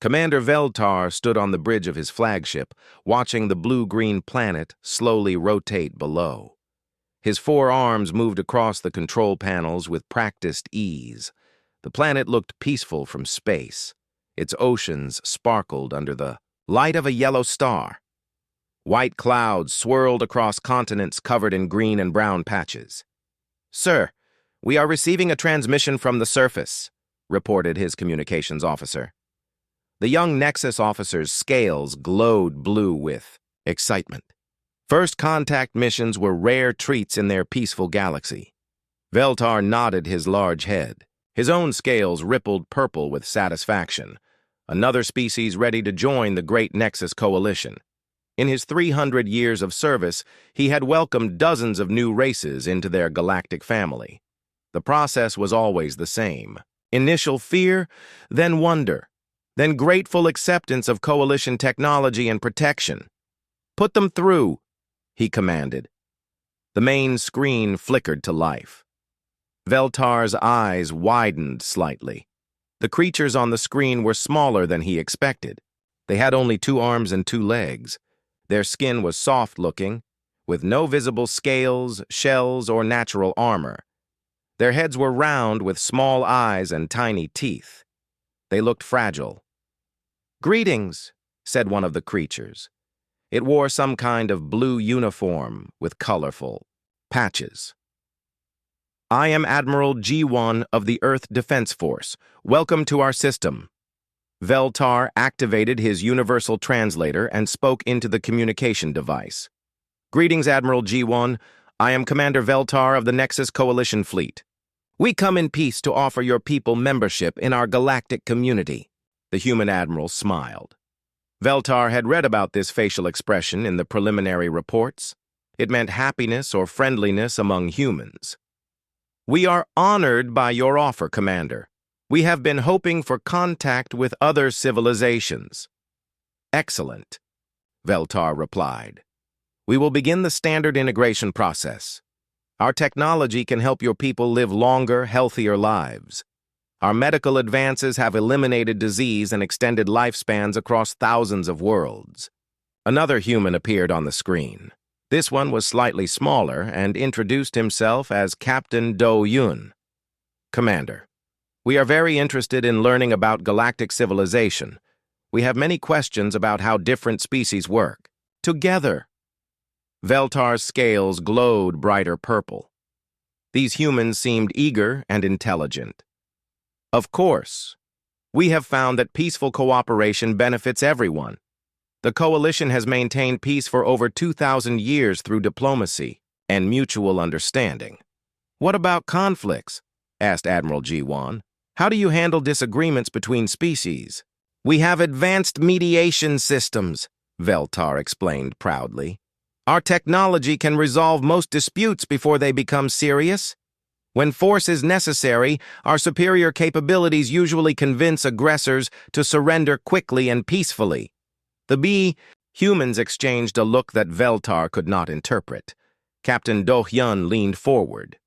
Commander Veltar stood on the bridge of his flagship, watching the blue-green planet slowly rotate below. His four arms moved across the control panels with practiced ease. The planet looked peaceful from space. Its oceans sparkled under the light of a yellow star. White clouds swirled across continents covered in green and brown patches. "Sir, we are receiving a transmission from the surface," reported his communications officer. The young Nexus officer's scales glowed blue with excitement. First contact missions were rare treats in their peaceful galaxy. Veltar nodded his large head. His own scales rippled purple with satisfaction. Another species ready to join the great Nexus coalition. In his 300 years of service, he had welcomed dozens of new races into their galactic family. The process was always the same. Initial fear, then wonder, then grateful acceptance of coalition technology and protection. "Put them through," he commanded. The main screen flickered to life. Veltar's eyes widened slightly. The creatures on the screen were smaller than he expected. They had only 2 arms and 2 legs. Their skin was soft-looking, with no visible scales, shells, or natural armor. Their heads were round with small eyes and tiny teeth. They looked fragile. "Greetings," said one of the creatures. It wore some kind of blue uniform with colorful patches. "I am Admiral G1 of the Earth Defense Force. Welcome to our system." Veltar activated his universal translator and spoke into the communication device. "Greetings, Admiral G1. I am Commander Veltar of the Nexus Coalition Fleet. We come in peace to offer your people membership in our galactic community." The human admiral smiled. Veltar had read about this facial expression in the preliminary reports. It meant happiness or friendliness among humans. "We are honored by your offer, Commander. We have been hoping for contact with other civilizations." "Excellent," Veltar replied. "We will begin the standard integration process. Our technology can help your people live longer, healthier lives. Our medical advances have eliminated disease and extended lifespans across thousands of worlds." Another human appeared on the screen. This one was slightly smaller and introduced himself as Captain Do Yun. "Commander, we are very interested in learning about galactic civilization. We have many questions about how different species work together." Veltar's scales glowed brighter purple. These humans seemed eager and intelligent. "Of course. We have found that peaceful cooperation benefits everyone. The Coalition has maintained peace for over 2,000 years through diplomacy and mutual understanding." "What about conflicts?" asked Admiral G1. "How do you handle disagreements between species?" "We have advanced mediation systems," Veltar explained proudly. "Our technology can resolve most disputes before they become serious. When force is necessary, our superior capabilities usually convince aggressors to surrender quickly and peacefully." Humans exchanged a look that Veltar could not interpret. Captain Do Hyun leaned forward.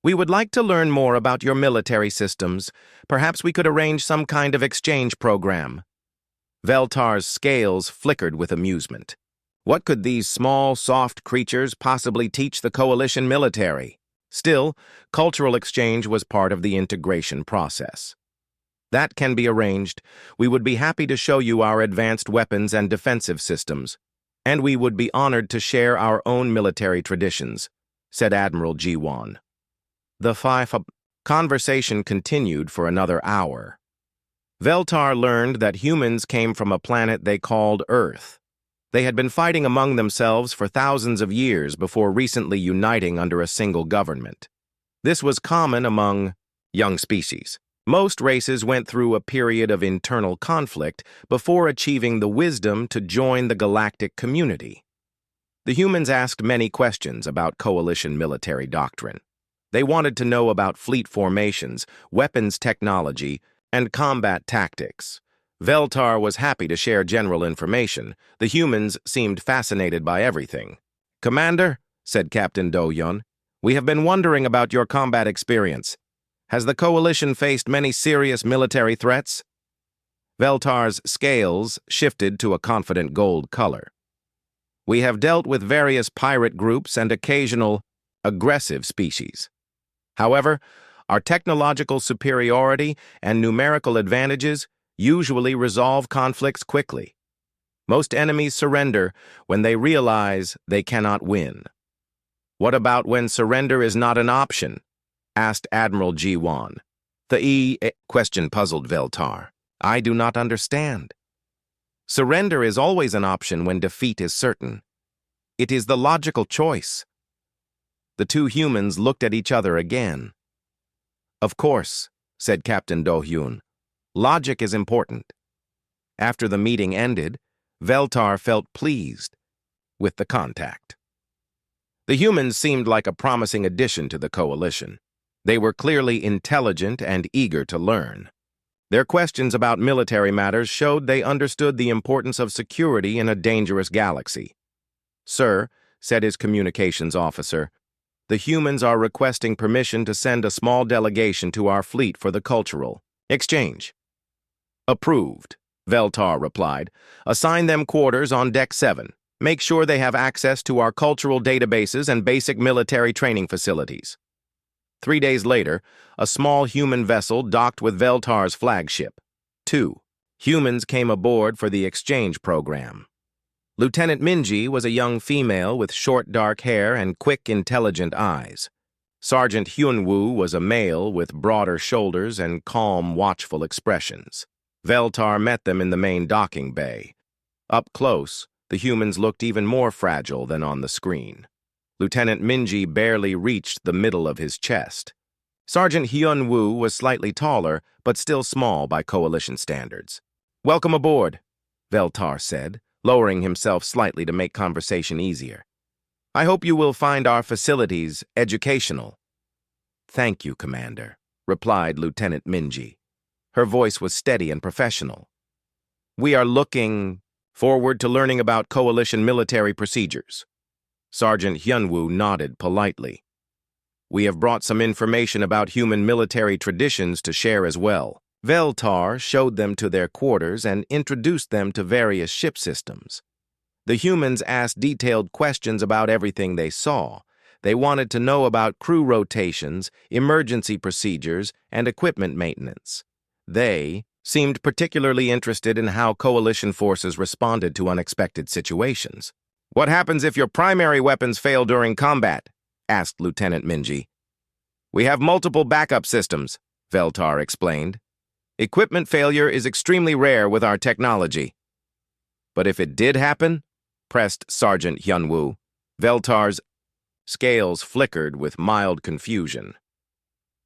"We would like to learn more about your military systems. Perhaps we could arrange some kind of exchange program." Veltar's scales flickered with amusement. What could these small, soft creatures possibly teach the Coalition military? Still, cultural exchange was part of the integration process. "That can be arranged. We would be happy to show you our advanced weapons and defensive systems, and we would be honored to share our own military traditions," said Admiral G1. The conversation continued for another hour. Veltar learned that humans came from a planet they called Earth. They had been fighting among themselves for thousands of years before recently uniting under a single government. This was common among young species. Most races went through a period of internal conflict before achieving the wisdom to join the galactic community. The humans asked many questions about Coalition military doctrine. They wanted to know about fleet formations, weapons technology, and combat tactics. Veltar was happy to share general information. The humans seemed fascinated by everything. "Commander," said Captain Do Yun, "we have been wondering about your combat experience. Has the Coalition faced many serious military threats?" Veltar's scales shifted to a confident gold color. We have dealt with various pirate groups and occasional aggressive species. However, our technological superiority and numerical advantages usually resolve conflicts quickly. Most enemies surrender when they realize they cannot win. What about when surrender is not an option? Asked Admiral G1. The question puzzled Veltar. I do not understand. Surrender is always an option when defeat is certain. It is the logical choice. The two humans looked at each other again. Of course, said Captain Do-hyun. Logic is important. After the meeting ended, Veltar felt pleased with the contact. The humans seemed like a promising addition to the coalition. They were clearly intelligent and eager to learn. Their questions about military matters showed they understood the importance of security in a dangerous galaxy. Sir, said his communications officer, the humans are requesting permission to send a small delegation to our fleet for the cultural exchange. Approved, Veltar replied. Assign them quarters on Deck 7. Make sure they have access to our cultural databases and basic military training facilities. 3 days later, a small human vessel docked with Veltar's flagship. 2 humans came aboard for the exchange program. Lieutenant Minji was a young female with short dark hair and quick, intelligent eyes. Sergeant Hyunwoo was a male with broader shoulders and calm, watchful expressions. Veltar met them in the main docking bay. Up close, the humans looked even more fragile than on the screen. Lieutenant Minji barely reached the middle of his chest. Sergeant Hyunwoo was slightly taller, but still small by coalition standards. Welcome aboard, Veltar said, lowering himself slightly to make conversation easier. I hope you will find our facilities educational. Thank you, Commander, replied Lieutenant Minji. Her voice was steady and professional. We are looking forward to learning about coalition military procedures. Sergeant Hyunwoo nodded politely. We have brought some information about human military traditions to share as well. Veltar showed them to their quarters and introduced them to various ship systems. The humans asked detailed questions about everything they saw. They wanted to know about crew rotations, emergency procedures, and equipment maintenance. They seemed particularly interested in how coalition forces responded to unexpected situations. What happens if your primary weapons fail during combat? Asked Lieutenant Minji. We have multiple backup systems, Veltar explained. Equipment failure is extremely rare with our technology. But if it did happen, pressed Sergeant Hyunwoo. Veltar's scales flickered with mild confusion.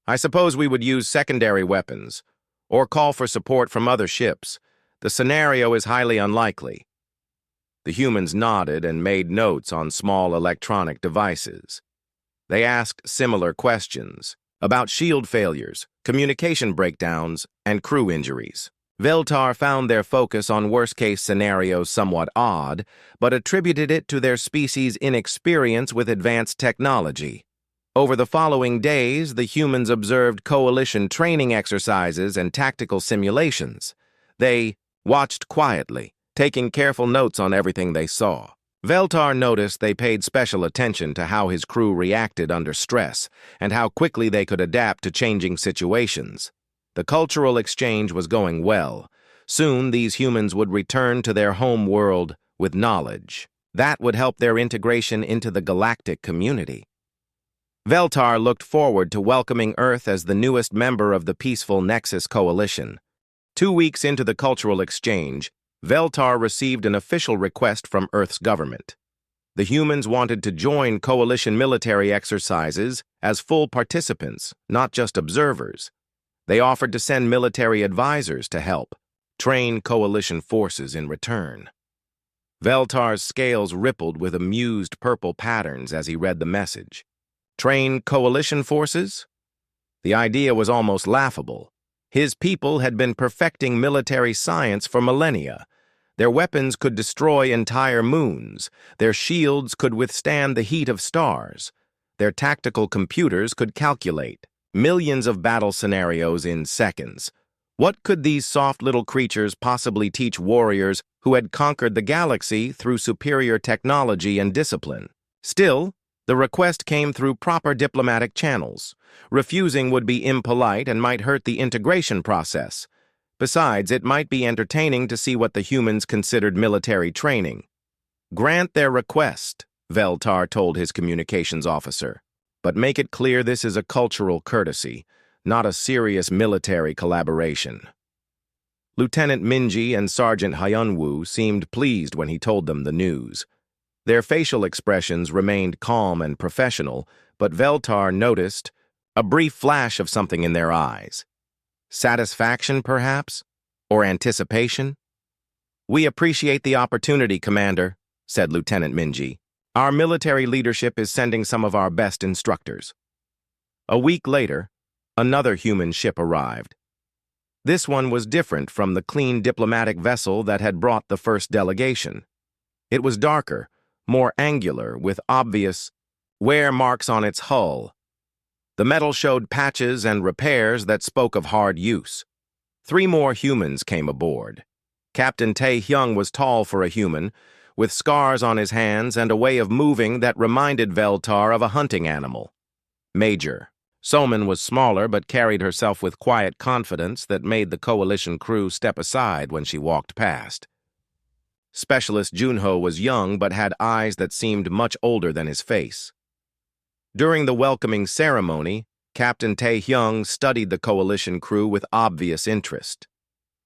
I suppose we would use secondary weapons, or call for support from other ships. The scenario is highly unlikely. The humans nodded and made notes on small electronic devices. They asked similar questions about shield failures, communication breakdowns, and crew injuries. Veltar found their focus on worst-case scenarios somewhat odd, but attributed it to their species' inexperience with advanced technology. Over the following days, the humans observed coalition training exercises and tactical simulations. They watched quietly, taking careful notes on everything they saw. Veltar noticed they paid special attention to how his crew reacted under stress and how quickly they could adapt to changing situations. The cultural exchange was going well. Soon, these humans would return to their home world with knowledge. That would help their integration into the galactic community. Veltar looked forward to welcoming Earth as the newest member of the peaceful Nexus Coalition. 2 weeks into the cultural exchange, Veltar received an official request from Earth's government. The humans wanted to join coalition military exercises as full participants, not just observers. They offered to send military advisors to help train coalition forces in return. Veltar's scales rippled with amused purple patterns as he read the message. Train coalition forces? The idea was almost laughable. His people had been perfecting military science for millennia. Their weapons could destroy entire moons. Their shields could withstand the heat of stars. Their tactical computers could calculate millions of battle scenarios in seconds. What could these soft little creatures possibly teach warriors who had conquered the galaxy through superior technology and discipline? Still, the request came through proper diplomatic channels. Refusing would be impolite and might hurt the integration process. Besides, it might be entertaining to see what the humans considered military training. Grant their request, Veltar told his communications officer, but make it clear this is a cultural courtesy, not a serious military collaboration. Lieutenant Minji and Sergeant Hyunwoo seemed pleased when he told them the news. Their facial expressions remained calm and professional, but Veltar noticed a brief flash of something in their eyes. Satisfaction, perhaps? Or anticipation? "We appreciate the opportunity, Commander," said Lieutenant Minji. "Our military leadership is sending some of our best instructors." A week later, another human ship arrived. This one was different from the clean diplomatic vessel that had brought the first delegation. It was darker, more angular, with obvious wear marks on its hull. The metal showed patches and repairs that spoke of hard use. 3 more humans came aboard. Captain Tae-hyung was tall for a human, with scars on his hands and a way of moving that reminded Veltar of a hunting animal. Major Soman was smaller but carried herself with quiet confidence that made the coalition crew step aside when she walked past. Specialist Junho was young but had eyes that seemed much older than his face. During the welcoming ceremony, Captain Tae-hyung studied the coalition crew with obvious interest.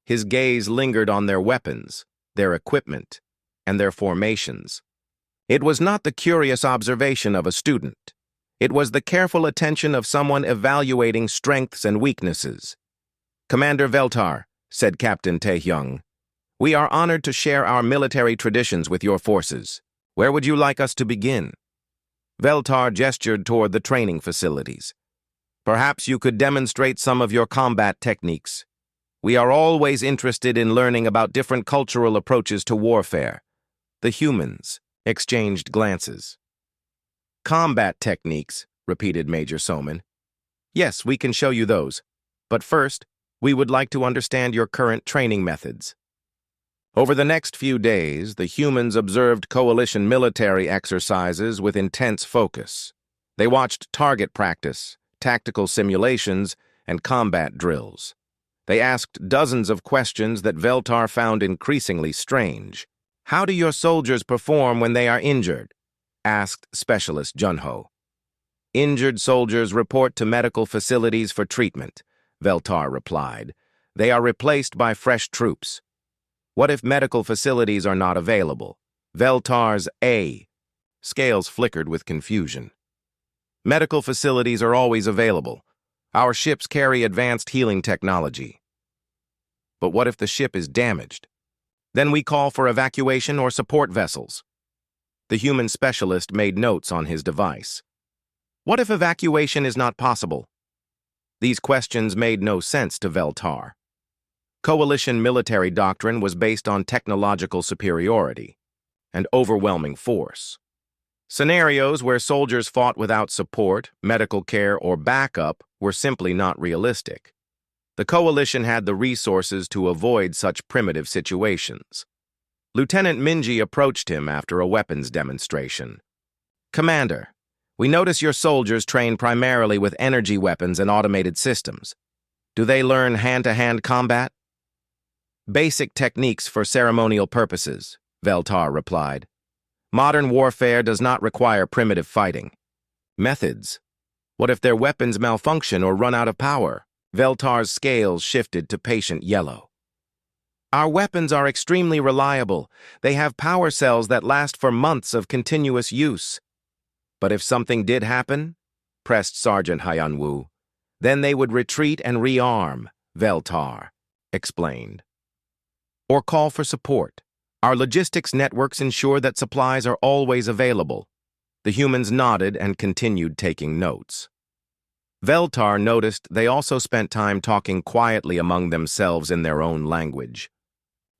His gaze lingered on their weapons, their equipment, and their formations. It was not the curious observation of a student. It was the careful attention of someone evaluating strengths and weaknesses. "Commander Veltar," said Captain Tae-hyung, "we are honored to share our military traditions with your forces. Where would you like us to begin?" Veltar gestured toward the training facilities. "Perhaps you could demonstrate some of your combat techniques. We are always interested in learning about different cultural approaches to warfare." The humans exchanged glances. "Combat techniques," repeated Major Soman. "Yes, we can show you those. But first, we would like to understand your current training methods." Over the next few days, the humans observed coalition military exercises with intense focus. They watched target practice, tactical simulations, and combat drills. They asked dozens of questions that Veltar found increasingly strange. "How do your soldiers perform when they are injured?" asked Specialist Junho. "Injured soldiers report to medical facilities for treatment," Veltar replied. "They are replaced by fresh troops." "What if medical facilities are not available?" Veltar's scales flickered with confusion. "Medical facilities are always available. Our ships carry advanced healing technology." "But what if the ship is damaged?" "Then we call for evacuation or support vessels." The human specialist made notes on his device. "What if evacuation is not possible?" These questions made no sense to Veltar. Coalition military doctrine was based on technological superiority and overwhelming force. Scenarios where soldiers fought without support, medical care, or backup were simply not realistic. The coalition had the resources to avoid such primitive situations. Lieutenant Minji approached him after a weapons demonstration. "Commander, we notice your soldiers train primarily with energy weapons and automated systems. Do they learn hand-to-hand combat?" "Basic techniques for ceremonial purposes," Veltar replied. "Modern warfare does not require primitive fighting." "Methods? What if their weapons malfunction or run out of power?" Veltar's scales shifted to patient yellow. "Our weapons are extremely reliable. They have power cells that last for months of continuous use." "But if something did happen?" pressed Sergeant Hyunwoo. "Then they would retreat and rearm," Veltar explained. "Or call for support. Our logistics networks ensure that supplies are always available." The humans nodded and continued taking notes. Veltar noticed they also spent time talking quietly among themselves in their own language.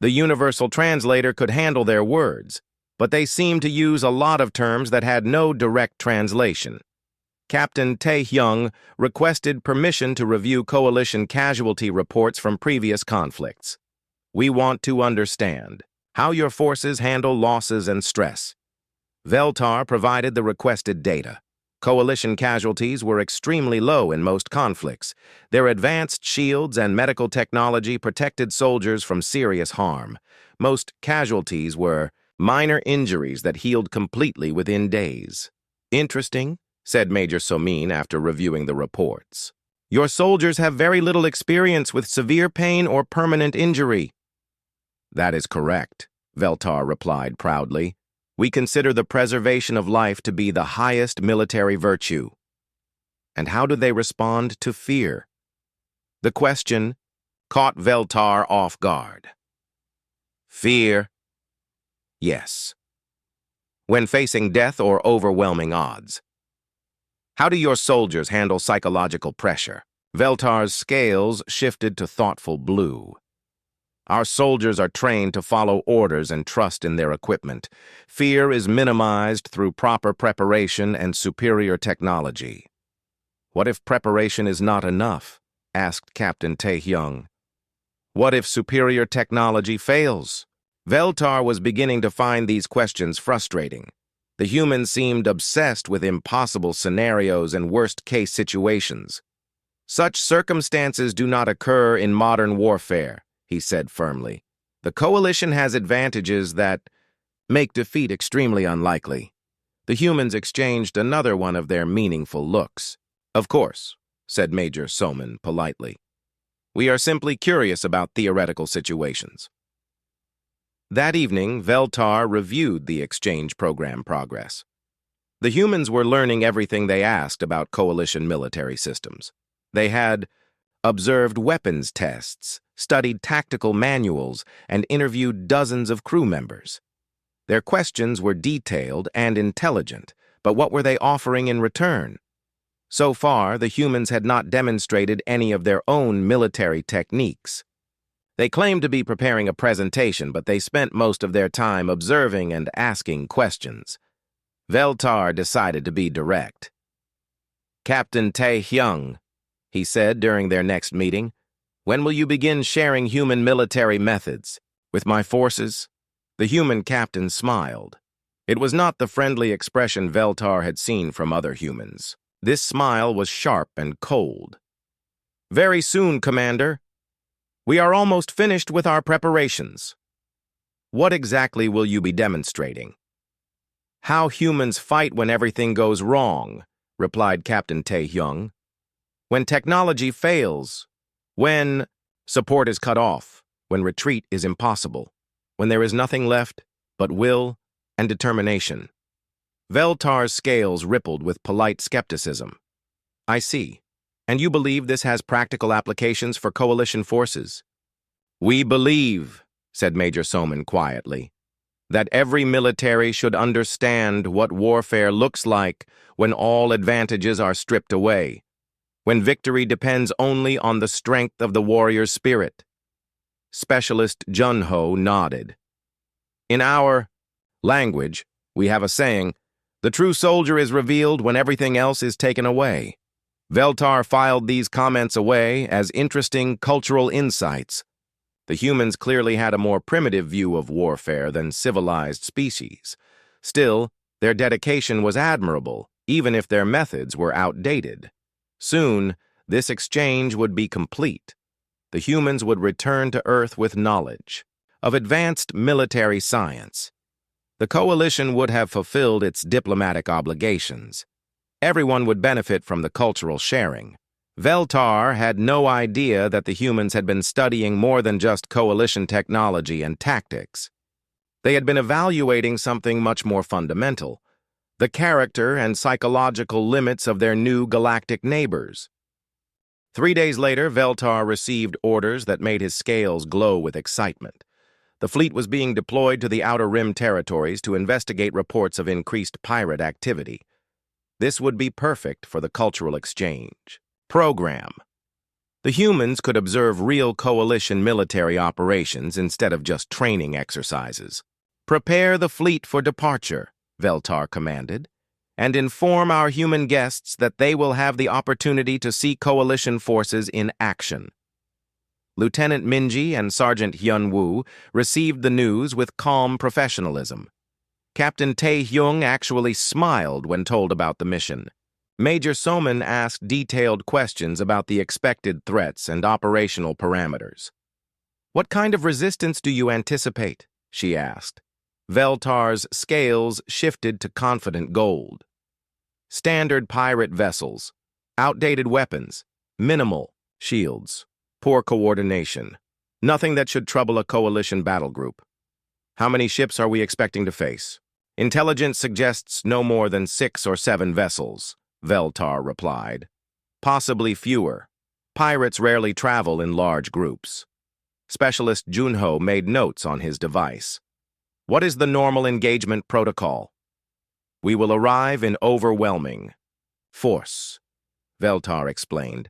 The universal translator could handle their words, but they seemed to use a lot of terms that had no direct translation. Captain Tae-hyung requested permission to review coalition casualty reports from previous conflicts. We want to understand how your forces handle losses and stress. Veltar provided the requested data. Coalition casualties were extremely low in most conflicts. Their advanced shields and medical technology protected soldiers from serious harm. Most casualties were minor injuries that healed completely within days. Interesting, said Major Somin after reviewing the reports. Your soldiers have very little experience with severe pain or permanent injury. That is correct, Veltar replied proudly. We consider the preservation of life to be the highest military virtue. And how do they respond to fear? The question caught Veltar off guard. Fear? Yes. When facing death or overwhelming odds. How do your soldiers handle psychological pressure? Veltar's scales shifted to thoughtful blue. Our soldiers are trained to follow orders and trust in their equipment. Fear is minimized through proper preparation and superior technology. What if preparation is not enough? Asked Captain Tae-hyung. What if superior technology fails? Veltar was beginning to find these questions frustrating. The humans seemed obsessed with impossible scenarios and worst-case situations. Such circumstances do not occur in modern warfare, he said firmly. The coalition has advantages that make defeat extremely unlikely. The humans exchanged another one of their meaningful looks. Of course, said Major Somin politely. We are simply curious about theoretical situations. That evening, Veltar reviewed the exchange program progress. The humans were learning everything they asked about coalition military systems. They had observed weapons tests, studied tactical manuals, and interviewed dozens of crew members. Their questions were detailed and intelligent, but what were they offering in return? So far, the humans had not demonstrated any of their own military techniques. They claimed to be preparing a presentation, but they spent most of their time observing and asking questions. Veltar decided to be direct. Captain Tae-hyung, he said during their next meeting, when will you begin sharing human military methods? With my forces? The human captain smiled. It was not the friendly expression Veltar had seen from other humans. This smile was sharp and cold. Very soon, Commander. We are almost finished with our preparations. What exactly will you be demonstrating? How humans fight when everything goes wrong, replied Captain Tae-hyung. When technology fails, when support is cut off, when retreat is impossible, when there is nothing left but will and determination. Veltar's scales rippled with polite skepticism. I see. And you believe this has practical applications for coalition forces? We believe, said Major Somin quietly, that every military should understand what warfare looks like when all advantages are stripped away, when victory depends only on the strength of the warrior's spirit. Specialist Junho nodded. In our language, we have a saying, the true soldier is revealed when everything else is taken away. Veltar filed these comments away as interesting cultural insights. The humans clearly had a more primitive view of warfare than civilized species. Still, their dedication was admirable, even if their methods were outdated. Soon, this exchange would be complete. The humans would return to Earth with knowledge of advanced military science. The coalition would have fulfilled its diplomatic obligations. Everyone would benefit from the cultural sharing. Veltar had no idea that the humans had been studying more than just coalition technology and tactics. They had been evaluating something much more fundamental, the character and psychological limits of their new galactic neighbors. 3 days later, Veltar received orders that made his scales glow with excitement. The fleet was being deployed to the Outer Rim territories to investigate reports of increased pirate activity. This would be perfect for the cultural exchange. Program. The humans could observe real coalition military operations instead of just training exercises. Prepare the fleet for departure, Veltar commanded. and inform our human guests that they will have the opportunity to see coalition forces in action. Lieutenant Minji and Sergeant Hyun-woo received the news with calm professionalism. Captain Tae-hyung actually smiled when told about the mission. Major Soman asked detailed questions about the expected threats and operational parameters. "What kind of resistance do you anticipate?" she asked. Veltar's scales shifted to confident gold. "Standard pirate vessels, outdated weapons, minimal shields, poor coordination. Nothing that should trouble a coalition battle group." "How many ships are we expecting to face?" "Intelligence suggests no more than 6 or 7 vessels," Veltar replied. "Possibly fewer. Pirates rarely travel in large groups." Specialist Junho made notes on his device. "What is the normal engagement protocol?" "We will arrive in overwhelming force," Veltar explained.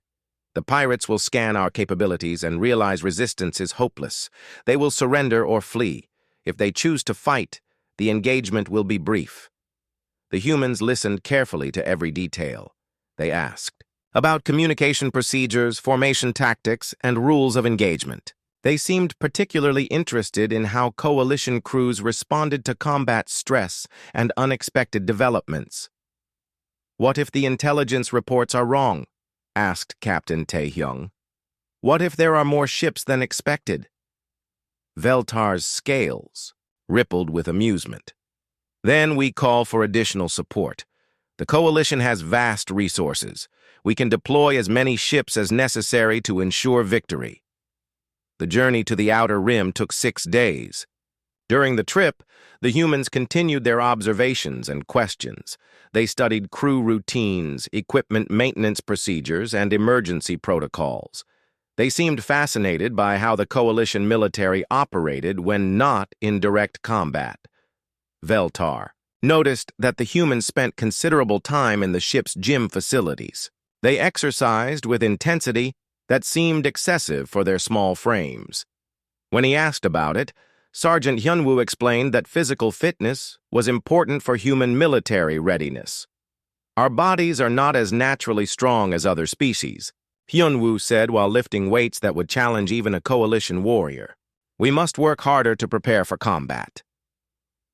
"The pirates will scan our capabilities and realize resistance is hopeless. They will surrender or flee. If they choose to fight, the engagement will be brief." The humans listened carefully to every detail. They asked about communication procedures, formation tactics, and rules of engagement. They seemed particularly interested in how coalition crews responded to combat stress and unexpected developments. "What if the intelligence reports are wrong?" asked Captain Tae-hyung. "What if there are more ships than expected?" Veltar's scales rippled with amusement. "Then we call for additional support. The coalition has vast resources. We can deploy as many ships as necessary to ensure victory." The journey to the outer rim took 6 days. During the trip, the humans continued their observations and questions. They studied crew routines, equipment maintenance procedures, and emergency protocols. They seemed fascinated by how the coalition military operated when not in direct combat. Veltar noticed that the humans spent considerable time in the ship's gym facilities. They exercised with intensity that seemed excessive for their small frames. When he asked about it, Sergeant Hyunwoo explained that physical fitness was important for human military readiness. "Our bodies are not as naturally strong as other species," Hyunwoo said while lifting weights that would challenge even a coalition warrior. "We must work harder to prepare for combat."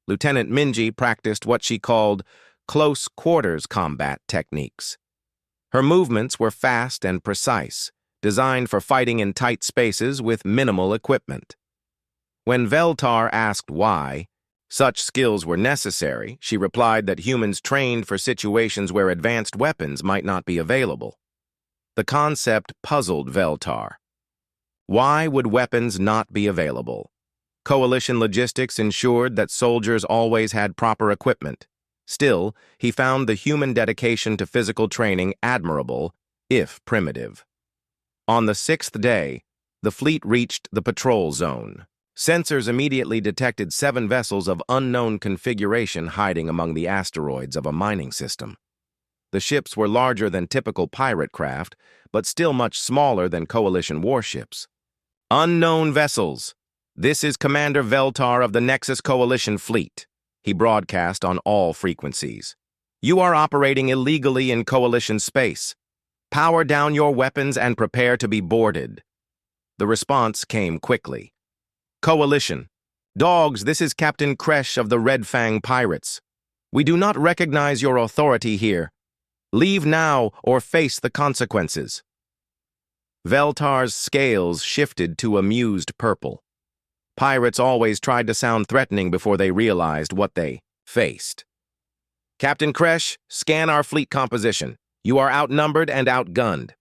Lieutenant Minji practiced what she called close quarters combat techniques. Her movements were fast and precise, designed for fighting in tight spaces with minimal equipment. When Veltar asked why such skills were necessary, she replied that humans trained for situations where advanced weapons might not be available. The concept puzzled Veltar. Why would weapons not be available? Coalition logistics ensured that soldiers always had proper equipment. Still, he found the human dedication to physical training admirable, if primitive. On the 6th day, the fleet reached the patrol zone. Sensors immediately detected 7 vessels of unknown configuration hiding among the asteroids of a mining system. The ships were larger than typical pirate craft, but still much smaller than coalition warships. "Unknown vessels. This is Commander Veltar of the Nexus Coalition Fleet," he broadcast on all frequencies. "You are operating illegally in coalition space. Power down your weapons and prepare to be boarded." The response came quickly. "Coalition. Dogs, this is Captain Kresh of the Red Fang Pirates. We do not recognize your authority here. Leave now or face the consequences." Veltar's scales shifted to amused purple. Pirates always tried to sound threatening before they realized what they faced. "Captain Kresh, scan our fleet composition. You are outnumbered and outgunned.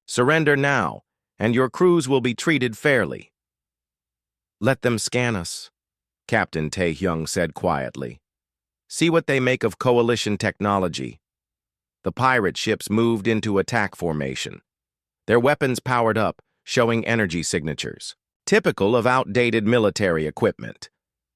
Surrender now, and your crews will be treated fairly." "Let them scan us," Captain Tae-hyung said quietly. "See what they make of coalition technology." The pirate ships moved into attack formation. Their weapons powered up, showing energy signatures, typical of outdated military equipment.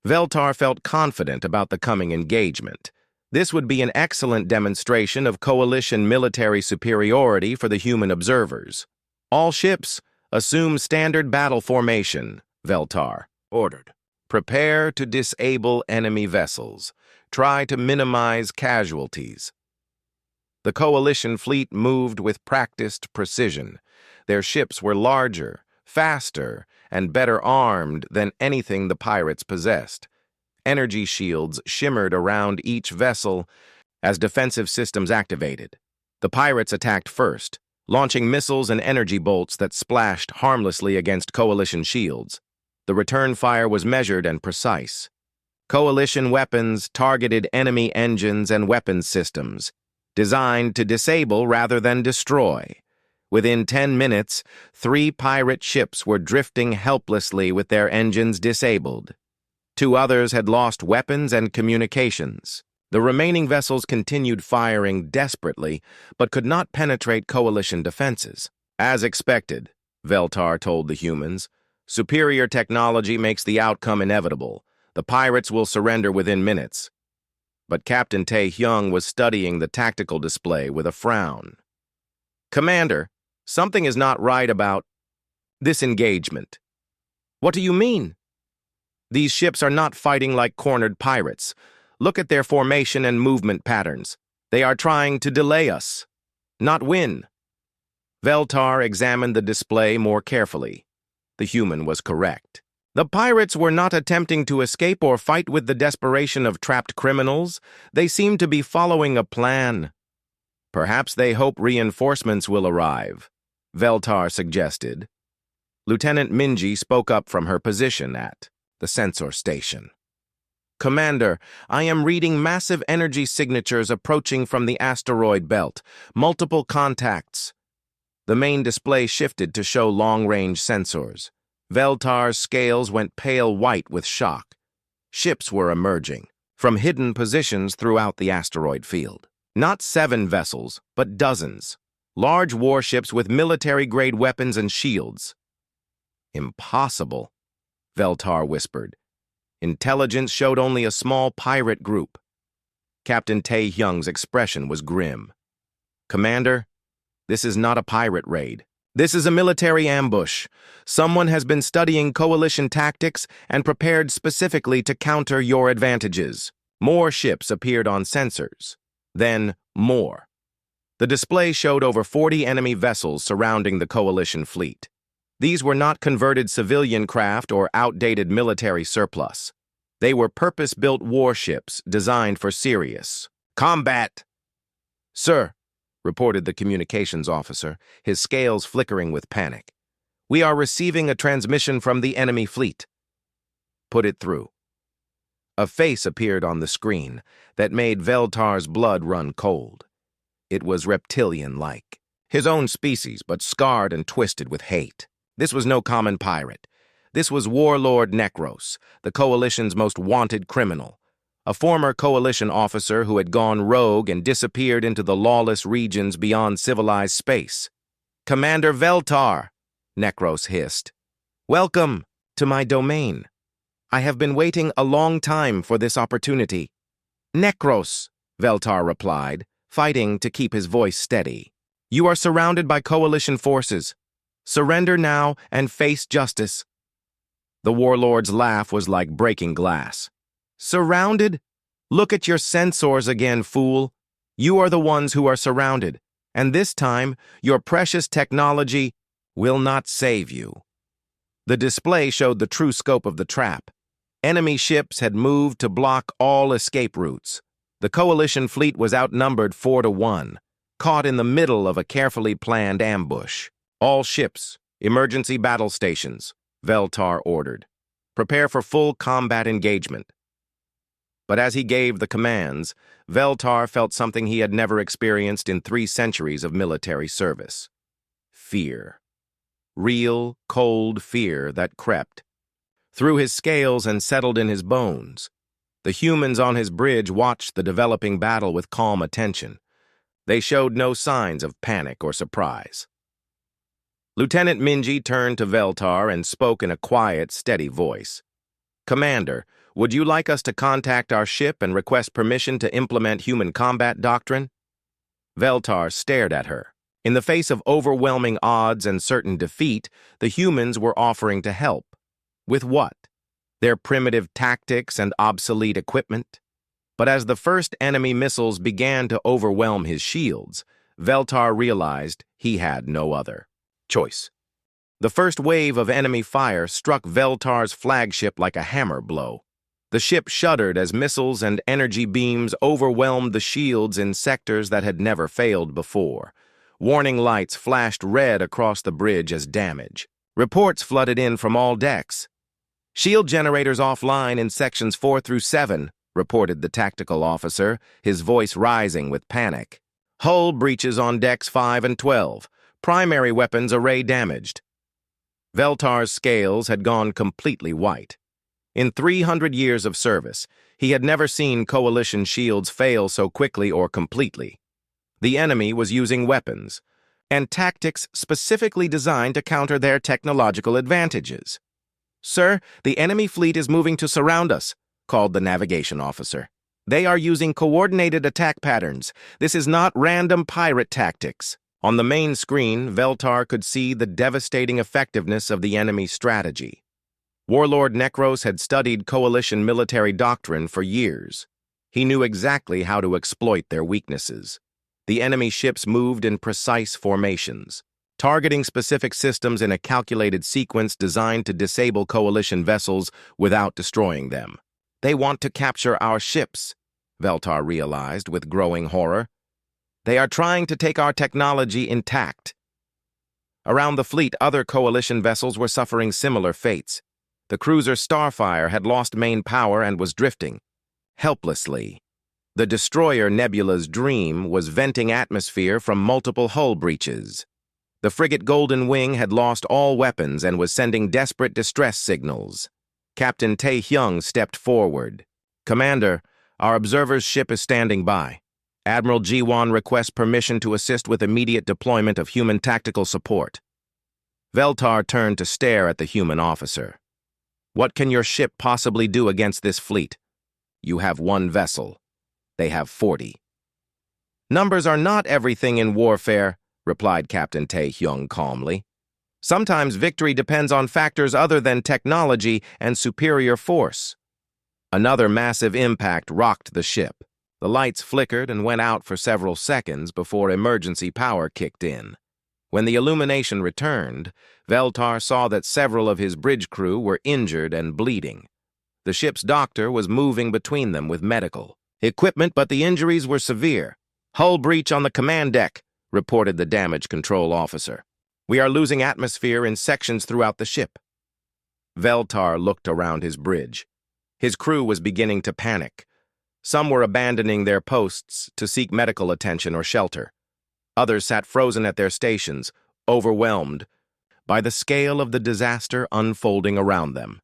Veltar felt confident about the coming engagement. This would be an excellent demonstration of coalition military superiority for the human observers. "All ships, assume standard battle formation," Veltar ordered. "Prepare to disable enemy vessels. Try to minimize casualties." The coalition fleet moved with practiced precision. Their ships were larger, faster, and better armed than anything the pirates possessed. Energy shields shimmered around each vessel as defensive systems activated. The pirates attacked first, launching missiles and energy bolts that splashed harmlessly against coalition shields. The return fire was measured and precise. Coalition weapons targeted enemy engines and weapons systems, designed to disable rather than destroy. Within 10 minutes, 3 pirate ships were drifting helplessly with their engines disabled. 2 others had lost weapons and communications. The remaining vessels continued firing desperately, but could not penetrate coalition defenses. As expected, Veltar told the humans, superior technology makes the outcome inevitable. The pirates will surrender within minutes. But Captain Tae-hyung was studying the tactical display with a frown. Commander, something is not right about this engagement. What do you mean? These ships are not fighting like cornered pirates. Look at their formation and movement patterns. They are trying to delay us, not win. Veltar examined the display more carefully. The human was correct. The pirates were not attempting to escape or fight with the desperation of trapped criminals. They seemed to be following a plan. Perhaps they hope reinforcements will arrive, Veltar suggested. Lieutenant Minji spoke up from her position at the sensor station. Commander, I am reading massive energy signatures approaching from the asteroid belt. Multiple contacts. The main display shifted to show long-range sensors. Veltar's scales went pale white with shock. Ships were emerging from hidden positions throughout the asteroid field. Not 7 vessels, but dozens. Large warships with military-grade weapons and shields. Impossible, Veltar whispered. Intelligence showed only a small pirate group. Captain Tae-hyung's expression was grim. Commander, this is not a pirate raid. This is a military ambush. Someone has been studying coalition tactics and prepared specifically to counter your advantages. More ships appeared on sensors. Then, more. The display showed over 40 enemy vessels surrounding the coalition fleet. These were not converted civilian craft or outdated military surplus. They were purpose-built warships designed for serious combat. Sir, reported the communications officer, his scales flickering with panic. We are receiving a transmission from the enemy fleet. Put it through. A face appeared on the screen that made Veltar's blood run cold. It was reptilian-like. His own species, but scarred and twisted with hate. This was no common pirate. This was Warlord Nekros, the Coalition's most wanted criminal. A former Coalition officer who had gone rogue and disappeared into the lawless regions beyond civilized space. Commander Veltar, Nekros hissed. Welcome to my domain. I have been waiting a long time for this opportunity. Nekros, Veltar replied, fighting to keep his voice steady. You are surrounded by Coalition forces. Surrender now and face justice. The warlord's laugh was like breaking glass. Surrounded? Look at your sensors again, fool. You are the ones who are surrounded, and this time, your precious technology will not save you. The display showed the true scope of the trap. Enemy ships had moved to block all escape routes. The Coalition fleet was outnumbered 4-1, caught in the middle of a carefully planned ambush. All ships, emergency battle stations, Veltar ordered. Prepare for full combat engagement. But as he gave the commands, Veltar felt something he had never experienced in 3 centuries of military service. Fear. Real, cold fear that crept through his scales and settled in his bones. The humans on his bridge watched the developing battle with calm attention. They showed no signs of panic or surprise. Lieutenant Minji turned to Veltar and spoke in a quiet, steady voice. Commander, would you like us to contact our ship and request permission to implement human combat doctrine? Veltar stared at her. In the face of overwhelming odds and certain defeat, the humans were offering to help. With what? Their primitive tactics and obsolete equipment? But as the first enemy missiles began to overwhelm his shields, Veltar realized he had no other choice. The first wave of enemy fire struck Veltar's flagship like a hammer blow. The ship shuddered as missiles and energy beams overwhelmed the shields in sectors that had never failed before. Warning lights flashed red across the bridge as damage. Reports flooded in from all decks. "Shield generators offline in sections 4 through 7, reported the tactical officer, his voice rising with panic. "Hull breaches on decks 5 and 12. Primary weapons array damaged." Veltar's scales had gone completely white. In 300 years of service, he had never seen Coalition shields fail so quickly or completely. The enemy was using weapons, and tactics specifically designed to counter their technological advantages. "Sir, the enemy fleet is moving to surround us," called the navigation officer. "They are using coordinated attack patterns. This is not random pirate tactics." On the main screen, Veltar could see the devastating effectiveness of the enemy's strategy. Warlord Nekros had studied Coalition military doctrine for years. He knew exactly how to exploit their weaknesses. The enemy ships moved in precise formations, targeting specific systems in a calculated sequence designed to disable Coalition vessels without destroying them. "They want to capture our ships," Veltar realized with growing horror. "They are trying to take our technology intact." Around the fleet, other Coalition vessels were suffering similar fates. The cruiser Starfire had lost main power and was drifting helplessly. The destroyer Nebula's Dream was venting atmosphere from multiple hull breaches. The frigate Golden Wing had lost all weapons and was sending desperate distress signals. Captain Tae-hyung stepped forward. "Commander, our observer's ship is standing by. Admiral Ji-won requests permission to assist with immediate deployment of human tactical support." Veltar turned to stare at the human officer. "What can your ship possibly do against this fleet? You have one vessel. They have 40. "Numbers are not everything in warfare," replied Captain Tae-hyung calmly. "Sometimes victory depends on factors other than technology and superior force." Another massive impact rocked the ship. The lights flickered and went out for several seconds before emergency power kicked in. When the illumination returned, Veltar saw that several of his bridge crew were injured and bleeding. The ship's doctor was moving between them with medical equipment, but the injuries were severe. "Hull breach on the command deck," reported the damage control officer. "We are losing atmosphere in sections throughout the ship." Veltar looked around his bridge. His crew was beginning to panic. Some were abandoning their posts to seek medical attention or shelter. Others sat frozen at their stations, overwhelmed by the scale of the disaster unfolding around them.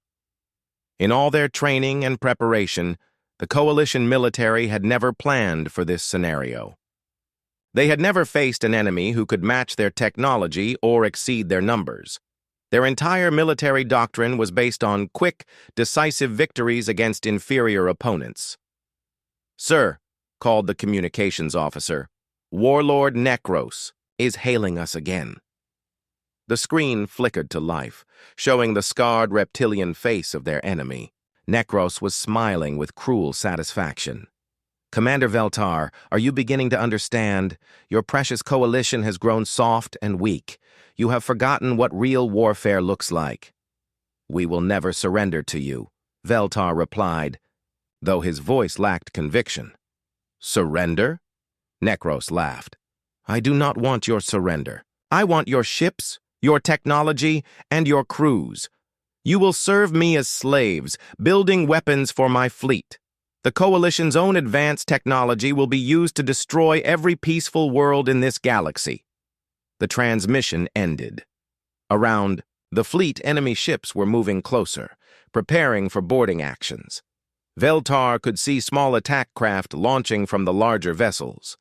In all their training and preparation, the Coalition military had never planned for this scenario. They had never faced an enemy who could match their technology or exceed their numbers. Their entire military doctrine was based on quick, decisive victories against inferior opponents. "Sir," called the communications officer, "Warlord Nekros is hailing us again." The screen flickered to life, showing the scarred reptilian face of their enemy. Nekros was smiling with cruel satisfaction. "Commander Veltar, are you beginning to understand? Your precious coalition has grown soft and weak. You have forgotten what real warfare looks like." "We will never surrender to you," Veltar replied, though his voice lacked conviction. "Surrender?" Nekros laughed. "I do not want your surrender. I want your ships, your technology, and your crews. You will serve me as slaves, building weapons for my fleet. The Coalition's own advanced technology will be used to destroy every peaceful world in this galaxy." The transmission ended. Around the fleet, enemy ships were moving closer, preparing for boarding actions. Veltar could see small attack craft launching from the larger vessels.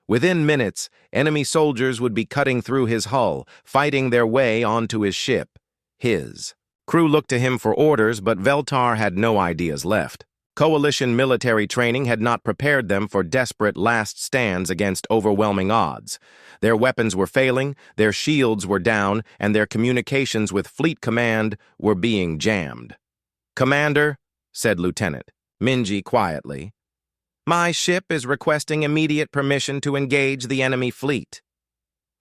Within minutes, enemy soldiers would be cutting through his hull, fighting their way onto his ship. His crew looked to him for orders, but Veltar had no ideas left. Coalition military training had not prepared them for desperate last stands against overwhelming odds. Their weapons were failing, their shields were down, and their communications with Fleet Command were being jammed. "Commander," said Lieutenant Minji quietly, My ship is requesting immediate permission to engage the enemy fleet.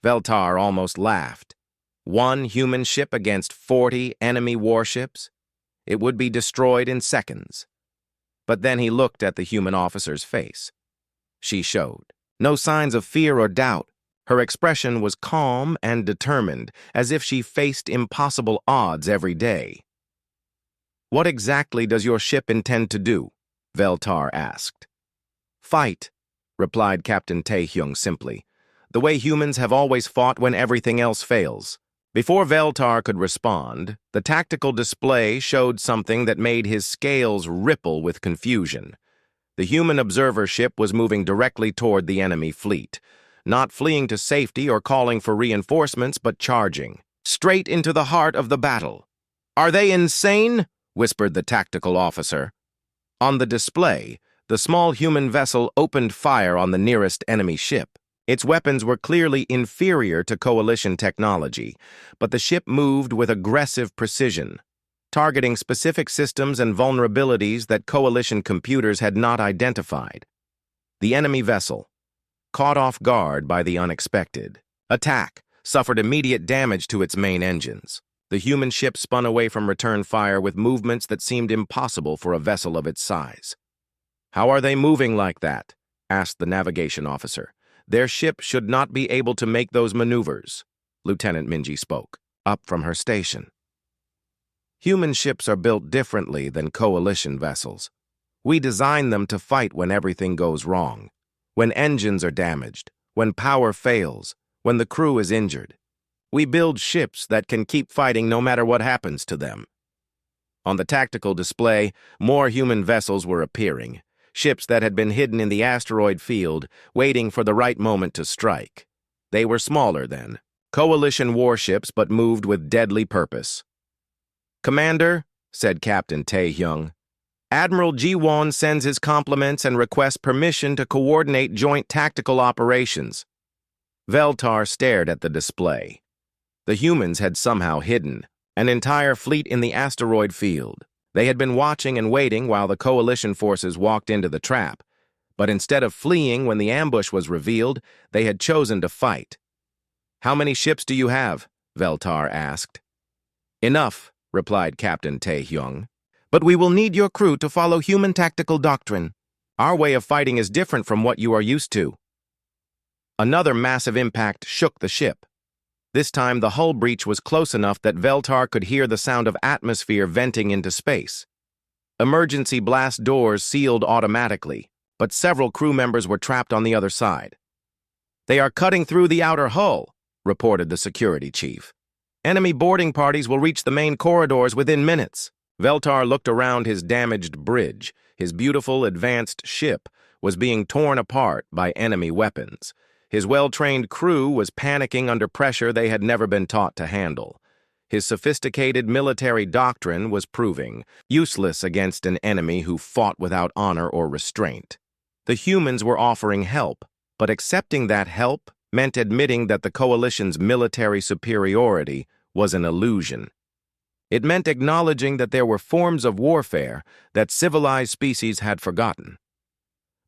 Veltar almost laughed. One human ship against 40 enemy warships? It would be destroyed in seconds. But then he looked at the human officer's face. She showed no signs of fear or doubt. Her expression was calm and determined, as if she faced impossible odds every day. "What exactly does your ship intend to do?" Veltar asked. "Fight," replied Captain Taehyung simply, "the way humans have always fought when everything else fails." Before Veltar could respond, the tactical display showed something that made his scales ripple with confusion. The human observer ship was moving directly toward the enemy fleet, not fleeing to safety or calling for reinforcements, but charging straight into the heart of the battle. "Are they insane?" whispered the tactical officer. On the display, the small human vessel opened fire on the nearest enemy ship. Its weapons were clearly inferior to Coalition technology, but the ship moved with aggressive precision, targeting specific systems and vulnerabilities that Coalition computers had not identified. The enemy vessel, caught off guard by the unexpected attack, suffered immediate damage to its main engines. The human ship spun away from return fire with movements that seemed impossible for a vessel of its size. "How are they moving like that?" asked the navigation officer. "Their ship should not be able to make those maneuvers." Lieutenant Minji spoke, up from her station. "Human ships are built differently than Coalition vessels. We design them to fight when everything goes wrong, when engines are damaged, when power fails, when the crew is injured. We build ships that can keep fighting no matter what happens to them." On the tactical display, more human vessels were appearing, ships that had been hidden in the asteroid field, waiting for the right moment to strike. They were smaller then, Coalition warships, but moved with deadly purpose. "Commander," said Captain Taehyung, "Admiral Ji-won sends his compliments and requests permission to coordinate joint tactical operations." Veltar stared at the display. The humans had somehow hidden an entire fleet in the asteroid field. They had been watching and waiting while the Coalition forces walked into the trap, but instead of fleeing when the ambush was revealed, they had chosen to fight. "How many ships do you have?" Veltar asked. "Enough," replied Captain Taehyung. "But we will need your crew to follow human tactical doctrine. Our way of fighting is different from what you are used to." Another massive impact shook the ship. This time, the hull breach was close enough that Veltar could hear the sound of atmosphere venting into space. Emergency blast doors sealed automatically, but several crew members were trapped on the other side. "They are cutting through the outer hull," reported the security chief. "Enemy boarding parties will reach the main corridors within minutes." Veltar looked around his damaged bridge. His beautiful, advanced ship was being torn apart by enemy weapons. His well-trained crew was panicking under pressure they had never been taught to handle. His sophisticated military doctrine was proving useless against an enemy who fought without honor or restraint. The humans were offering help, but accepting that help meant admitting that the Coalition's military superiority was an illusion. It meant acknowledging that there were forms of warfare that civilized species had forgotten.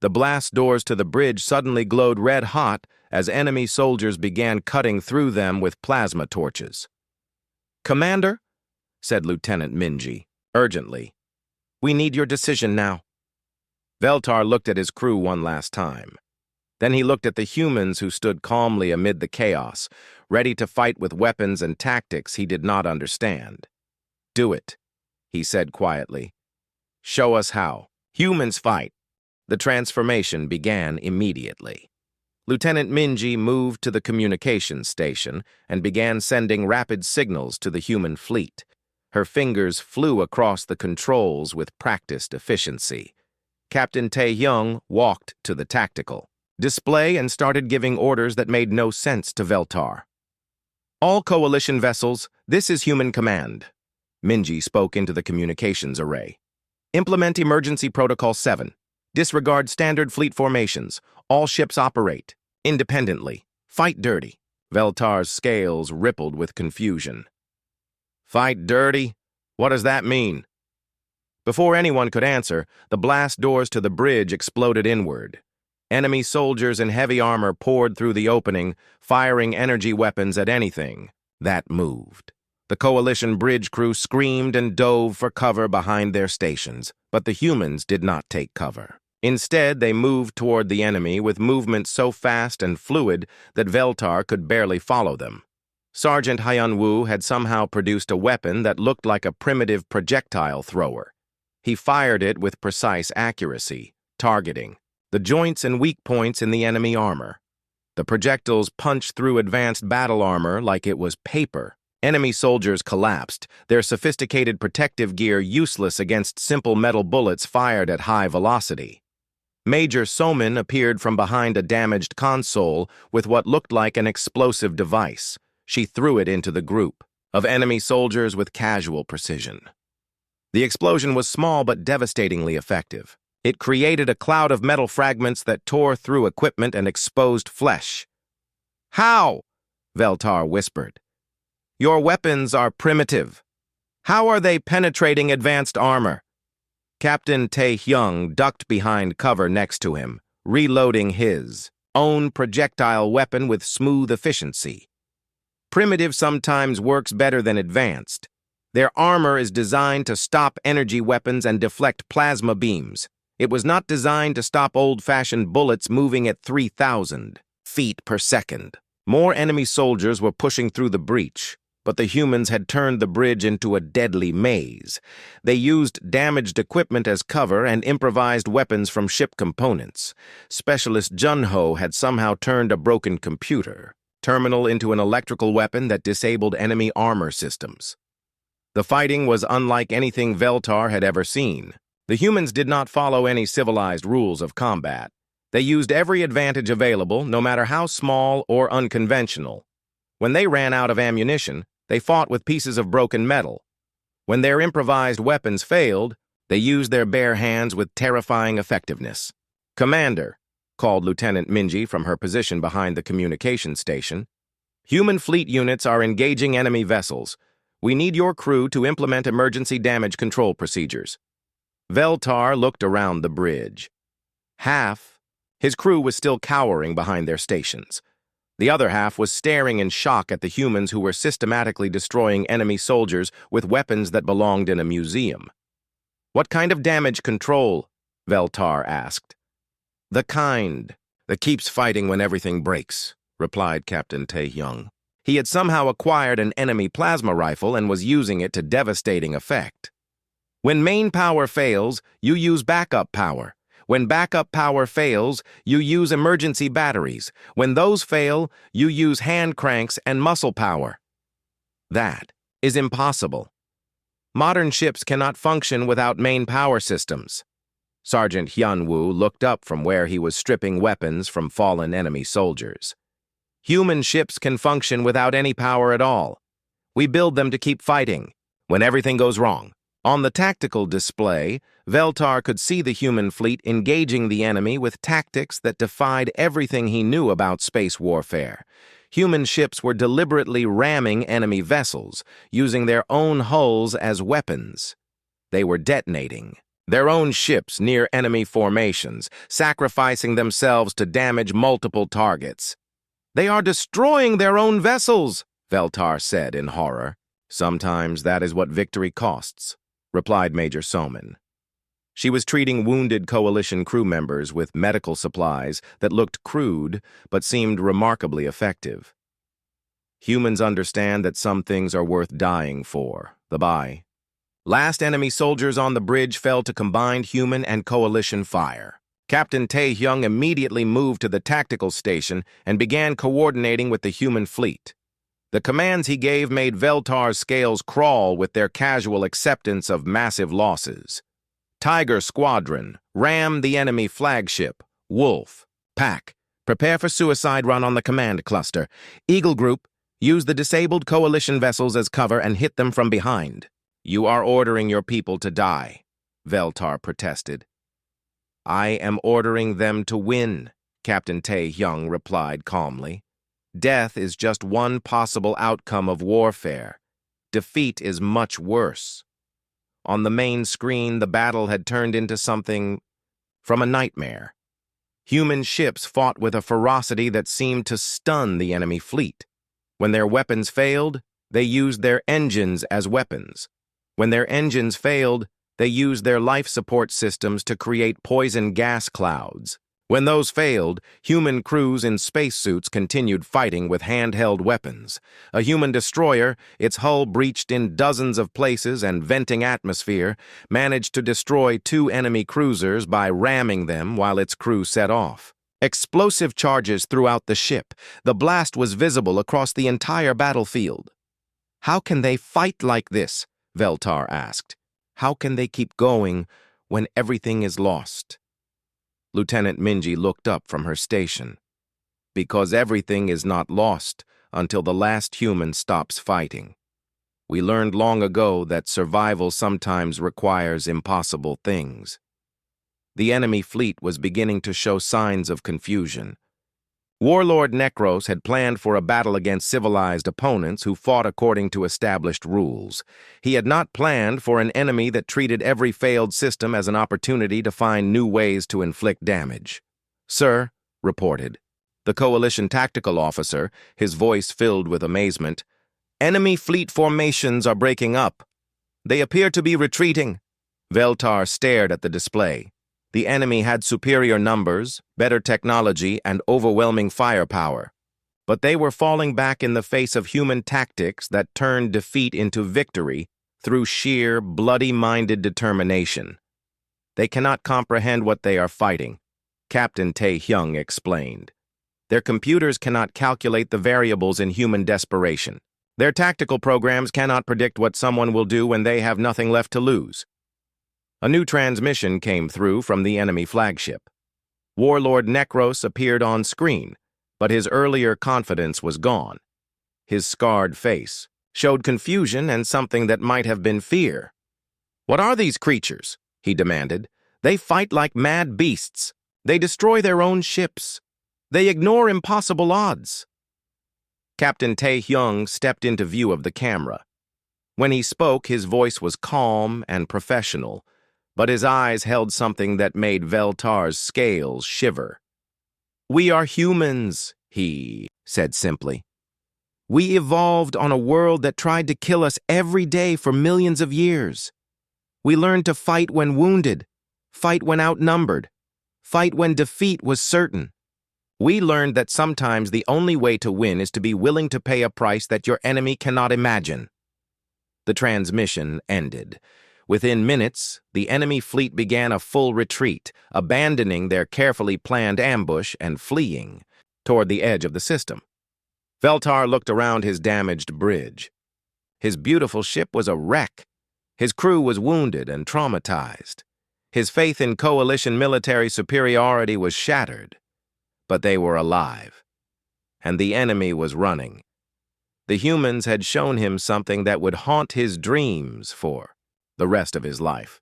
The blast doors to the bridge suddenly glowed red-hot as enemy soldiers began cutting through them with plasma torches. "Commander," said Lieutenant Minji, urgently, "we need your decision now." Veltar looked at his crew one last time. Then he looked at the humans who stood calmly amid the chaos, ready to fight with weapons and tactics he did not understand. "Do it," he said quietly. "Show us how. Humans fight." The transformation began immediately. Lieutenant Minji moved to the communications station and began sending rapid signals to the human fleet. Her fingers flew across the controls with practiced efficiency. Captain Taehyung walked to the tactical display and started giving orders that made no sense to Veltar. "All Coalition vessels, this is Human Command." Minji spoke into the communications array. "Implement Emergency Protocol 7. Disregard standard fleet formations. All ships operate independently. Fight dirty." Veltar's scales rippled with confusion. "Fight dirty? What does that mean?" Before anyone could answer, the blast doors to the bridge exploded inward. Enemy soldiers in heavy armor poured through the opening, firing energy weapons at anything that moved. The Coalition bridge crew screamed and dove for cover behind their stations, but the humans did not take cover. Instead, they moved toward the enemy with movement so fast and fluid that Veltar could barely follow them. Sergeant Hyun-woo had somehow produced a weapon that looked like a primitive projectile thrower. He fired it with precise accuracy, targeting the joints and weak points in the enemy armor. The projectiles punched through advanced battle armor like it was paper. Enemy soldiers collapsed, their sophisticated protective gear useless against simple metal bullets fired at high velocity. Major Somin appeared from behind a damaged console with what looked like an explosive device. She threw it into the group of enemy soldiers with casual precision. The explosion was small but devastatingly effective. It created a cloud of metal fragments that tore through equipment and exposed flesh. "How?" Veltar whispered. "Your weapons are primitive. How are they penetrating advanced armor?" Captain Tae-hyung ducked behind cover next to him, reloading his own projectile weapon with smooth efficiency. Primitive sometimes works better than advanced. Their armor is designed to stop energy weapons and deflect plasma beams. It was not designed to stop old-fashioned bullets moving at 3,000 feet per second. More enemy soldiers were pushing through the breach, but the humans had turned the bridge into a deadly maze. They used damaged equipment as cover and improvised weapons from ship components. Specialist Junho had somehow turned a broken computer terminal into an electrical weapon that disabled enemy armor systems. The fighting was unlike anything Veltar had ever seen. The humans did not follow any civilized rules of combat. They used every advantage available, no matter how small or unconventional. When they ran out of ammunition, they fought with pieces of broken metal. When their improvised weapons failed, they used their bare hands with terrifying effectiveness. "Commander," called Lieutenant Minji from her position behind the communication station, "human fleet units are engaging enemy vessels. We need your crew to implement emergency damage control procedures." Veltar looked around the bridge. His crew was still cowering behind their stations. The other half was staring in shock at the humans who were systematically destroying enemy soldiers with weapons that belonged in a museum. "What kind of damage control?" Veltar asked. "The kind that keeps fighting when everything breaks," replied Captain Tae-hyung. He had somehow acquired an enemy plasma rifle and was using it to devastating effect. "When main power fails, you use backup power. When backup power fails, you use emergency batteries. When those fail, you use hand cranks and muscle power." "That is impossible. Modern ships cannot function without main power systems." Sergeant Hyun-woo looked up from where he was stripping weapons from fallen enemy soldiers. "Human ships can function without any power at all. We build them to keep fighting when everything goes wrong." On the tactical display, Veltar could see the human fleet engaging the enemy with tactics that defied everything he knew about space warfare. Human ships were deliberately ramming enemy vessels, using their own hulls as weapons. They were detonating their own ships near enemy formations, sacrificing themselves to damage multiple targets. "They are destroying their own vessels," Veltar said in horror. "Sometimes that is what victory costs," replied Major Somin. She was treating wounded Coalition crew members with medical supplies that looked crude but seemed remarkably effective. "Humans understand that some things are worth dying for. The bye." Last enemy soldiers on the bridge fell to combined human and Coalition fire. Captain Tae-hyung immediately moved to the tactical station and began coordinating with the human fleet. The commands he gave made Veltar's scales crawl with their casual acceptance of massive losses. "Tiger Squadron, ram the enemy flagship. Wolf, Pack, prepare for suicide run on the command cluster. Eagle Group, use the disabled Coalition vessels as cover and hit them from behind." "You are ordering your people to die," Veltar protested. "I am ordering them to win," Captain Tae-hyung replied calmly. "Death is just one possible outcome of warfare. Defeat is much worse." On the main screen, the battle had turned into something from a nightmare. Human ships fought with a ferocity that seemed to stun the enemy fleet. When their weapons failed, they used their engines as weapons. When their engines failed, they used their life support systems to create poison gas clouds. When those failed, human crews in spacesuits continued fighting with handheld weapons. A human destroyer, its hull breached in dozens of places and venting atmosphere, managed to destroy 2 enemy cruisers by ramming them while its crew set off. Explosive charges throughout the ship. The blast was visible across the entire battlefield. "How can they fight like this?" Veltar asked. "How can they keep going when everything is lost?" Lieutenant Minji looked up from her station. "Because everything is not lost until the last human stops fighting. We learned long ago that survival sometimes requires impossible things." The enemy fleet was beginning to show signs of confusion. Warlord Necros had planned for a battle against civilized opponents who fought according to established rules. He had not planned for an enemy that treated every failed system as an opportunity to find new ways to inflict damage. "Sir," reported the Coalition tactical officer, his voice filled with amazement, "enemy fleet formations are breaking up. They appear to be retreating." Veltar stared at the display. The enemy had superior numbers, better technology, and overwhelming firepower. But they were falling back in the face of human tactics that turned defeat into victory through sheer, bloody-minded determination. "They cannot comprehend what they are fighting," Captain Tae-hyung explained. "Their computers cannot calculate the variables in human desperation. Their tactical programs cannot predict what someone will do when they have nothing left to lose." A new transmission came through from the enemy flagship. Warlord Necros appeared on screen, but his earlier confidence was gone. His scarred face showed confusion and something that might have been fear. "What are these creatures?" he demanded. "They fight like mad beasts. They destroy their own ships. They ignore impossible odds." Captain Tae-hyung stepped into view of the camera. When he spoke, his voice was calm and professional, but his eyes held something that made Veltar's scales shiver. "We are humans," he said simply. "We evolved on a world that tried to kill us every day for millions of years. We learned to fight when wounded, fight when outnumbered, fight when defeat was certain. We learned that sometimes the only way to win is to be willing to pay a price that your enemy cannot imagine." The transmission ended. Within minutes, the enemy fleet began a full retreat, abandoning their carefully planned ambush and fleeing toward the edge of the system. Veltar looked around his damaged bridge. His beautiful ship was a wreck. His crew was wounded and traumatized. His faith in coalition military superiority was shattered. But they were alive, and the enemy was running. The humans had shown him something that would haunt his dreams for the rest of his life.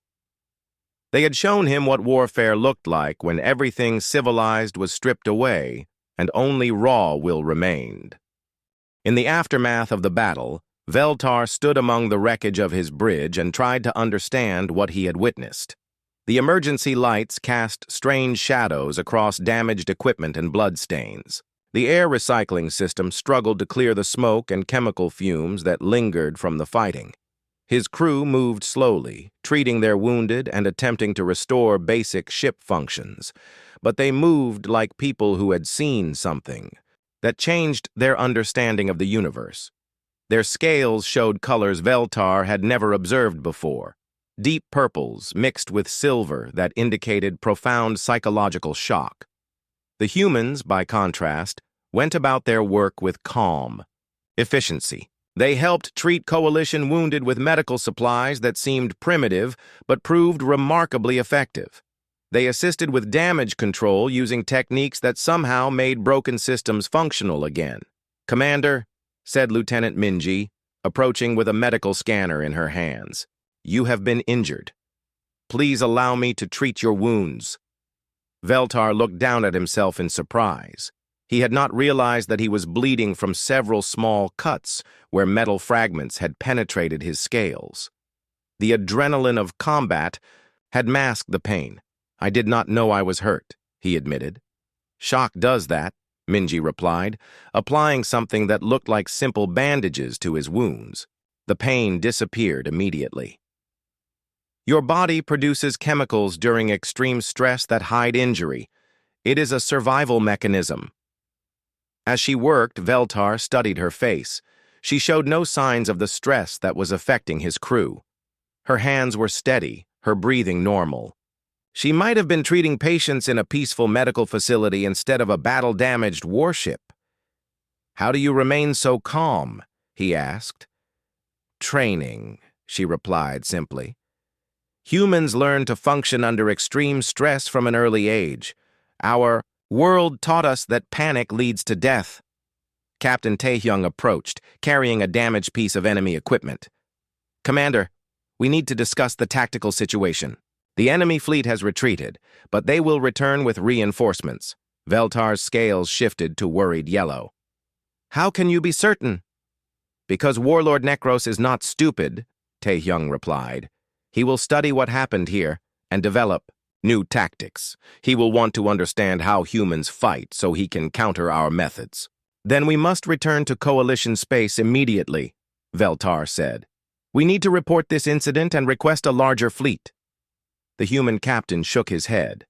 They had shown him what warfare looked like when everything civilized was stripped away and only raw will remained. In the aftermath of the battle, Veltar stood among the wreckage of his bridge and tried to understand what he had witnessed. The emergency lights cast strange shadows across damaged equipment and bloodstains. The air recycling system struggled to clear the smoke and chemical fumes that lingered from the fighting. His crew moved slowly, treating their wounded and attempting to restore basic ship functions. But they moved like people who had seen something that changed their understanding of the universe. Their scales showed colors Veltar had never observed before, deep purples mixed with silver that indicated profound psychological shock. The humans, by contrast, went about their work with calm, efficiency. They helped treat coalition wounded with medical supplies that seemed primitive but proved remarkably effective. They assisted with damage control using techniques that somehow made broken systems functional again. "Commander," said Lieutenant Minji, approaching with a medical scanner in her hands, "you have been injured. Please allow me to treat your wounds." Veltar looked down at himself in surprise. He had not realized that he was bleeding from several small cuts where metal fragments had penetrated his scales. The adrenaline of combat had masked the pain. I did not know I was hurt, he admitted. Shock does that, Minji replied, applying something that looked like simple bandages to his wounds. The pain disappeared immediately. Your body produces chemicals during extreme stress that hide injury. It is a survival mechanism. As she worked, Veltar studied her face. She showed no signs of the stress that was affecting his crew. Her hands were steady, her breathing normal. She might have been treating patients in a peaceful medical facility instead of a battle-damaged warship. "How do you remain so calm?" he asked. "Training," she replied simply. "Humans learn to function under extreme stress from an early age. Our world taught us that panic leads to death." Captain Taehyung approached, carrying a damaged piece of enemy equipment. "Commander, we need to discuss the tactical situation. The enemy fleet has retreated, but they will return with reinforcements." Veltar's scales shifted to worried yellow. "How can you be certain?" "Because Warlord Necros is not stupid," Taehyung replied. "He will study what happened here and develop new tactics. He will want to understand how humans fight so he can counter our methods." "Then we must return to Coalition space immediately," Veltar said. "We need to report this incident and request a larger fleet." The human captain shook his head.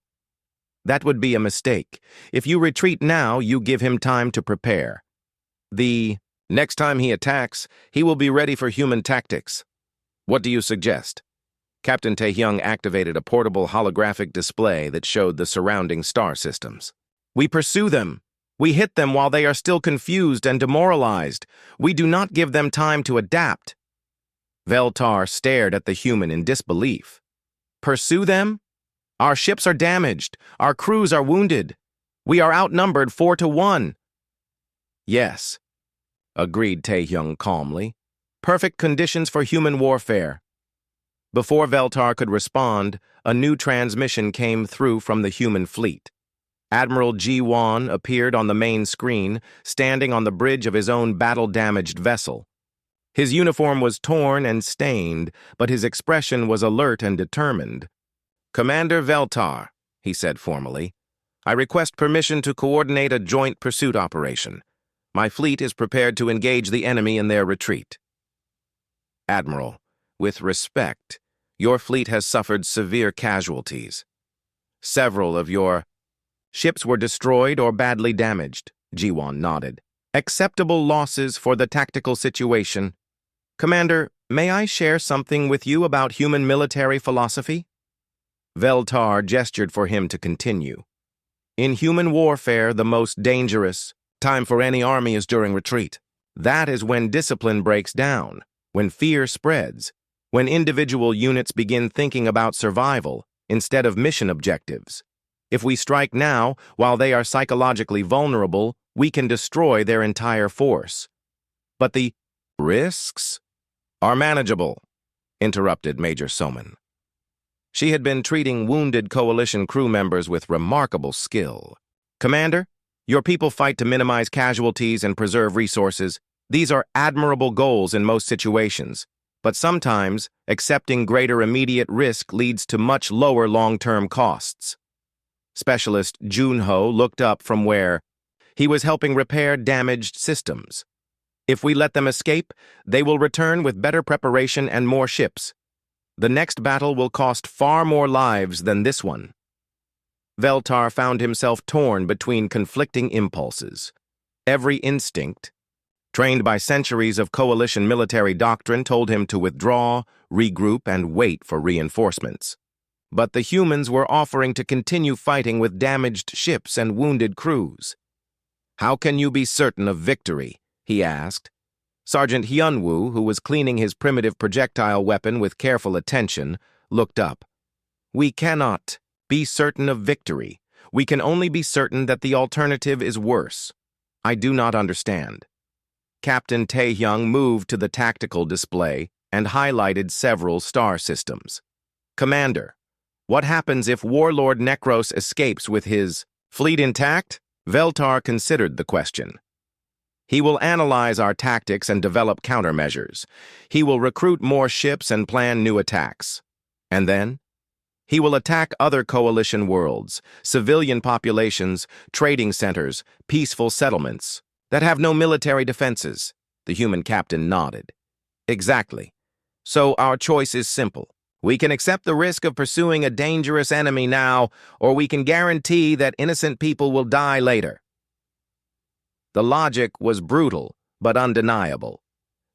"That would be a mistake. If you retreat now, you give him time to prepare. The next time he attacks, he will be ready for human tactics. What do you suggest?" Captain Taehyung activated a portable holographic display that showed the surrounding star systems. "We pursue them. We hit them while they are still confused and demoralized. We do not give them time to adapt." Veltar stared at the human in disbelief. "Pursue them? Our ships are damaged. Our crews are wounded. We are outnumbered 4-1. "Yes," agreed Taehyung calmly. "Perfect conditions for human warfare." Before Veltar could respond, a new transmission came through from the human fleet. Admiral Ji-won appeared on the main screen, standing on the bridge of his own battle-damaged vessel. His uniform was torn and stained, but his expression was alert and determined. "Commander Veltar," he said formally, "I request permission to coordinate a joint pursuit operation. My fleet is prepared to engage the enemy in their retreat." "Admiral, with respect, your fleet has suffered severe casualties. Several of your ships were destroyed or badly damaged," Ji-won nodded. "Acceptable losses for the tactical situation. Commander, may I share something with you about human military philosophy?" Veltar gestured for him to continue. "In human warfare, the most dangerous time for any army is during retreat. That is when discipline breaks down, when fear spreads, when individual units begin thinking about survival instead of mission objectives. If we strike now, while they are psychologically vulnerable, we can destroy their entire force. But the risks are manageable," interrupted Major Soman. She had been treating wounded Coalition crew members with remarkable skill. "Commander, your people fight to minimize casualties and preserve resources. These are admirable goals in most situations, but sometimes accepting greater immediate risk leads to much lower long-term costs." Specialist Junho looked up from where he was helping repair damaged systems. "If we let them escape, they will return with better preparation and more ships. The next battle will cost far more lives than this one." Veltar found himself torn between conflicting impulses. Every instinct, trained by centuries of Coalition military doctrine, told him to withdraw, regroup, and wait for reinforcements. But the humans were offering to continue fighting with damaged ships and wounded crews. "How can you be certain of victory?" he asked. Sergeant Hyunwoo, who was cleaning his primitive projectile weapon with careful attention, looked up. "We cannot be certain of victory. We can only be certain that the alternative is worse. I do not understand." Captain Taehyung moved to the tactical display and highlighted several star systems. "Commander, what happens if Warlord Necros escapes with his fleet intact?" Veltar considered the question. He will analyze our tactics and develop countermeasures. He will recruit more ships and plan new attacks. And then, he will attack other coalition worlds, civilian populations, trading centers, peaceful settlements that have no military defenses. The human captain nodded. Exactly. So our choice is simple. We can accept the risk of pursuing a dangerous enemy now, or we can guarantee that innocent people will die later. The logic was brutal, but undeniable.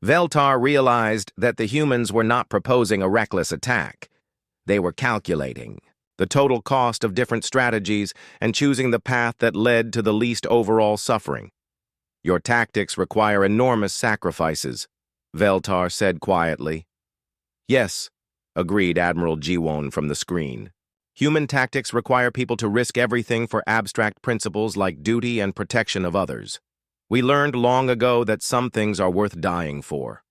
Veltar realized that the humans were not proposing a reckless attack. They were calculating the total cost of different strategies and choosing the path that led to the least overall suffering. Your tactics require enormous sacrifices, Veltar said quietly. Yes, agreed Admiral Jiwon from the screen. Human tactics require people to risk everything for abstract principles like duty and protection of others. We learned long ago that some things are worth dying for.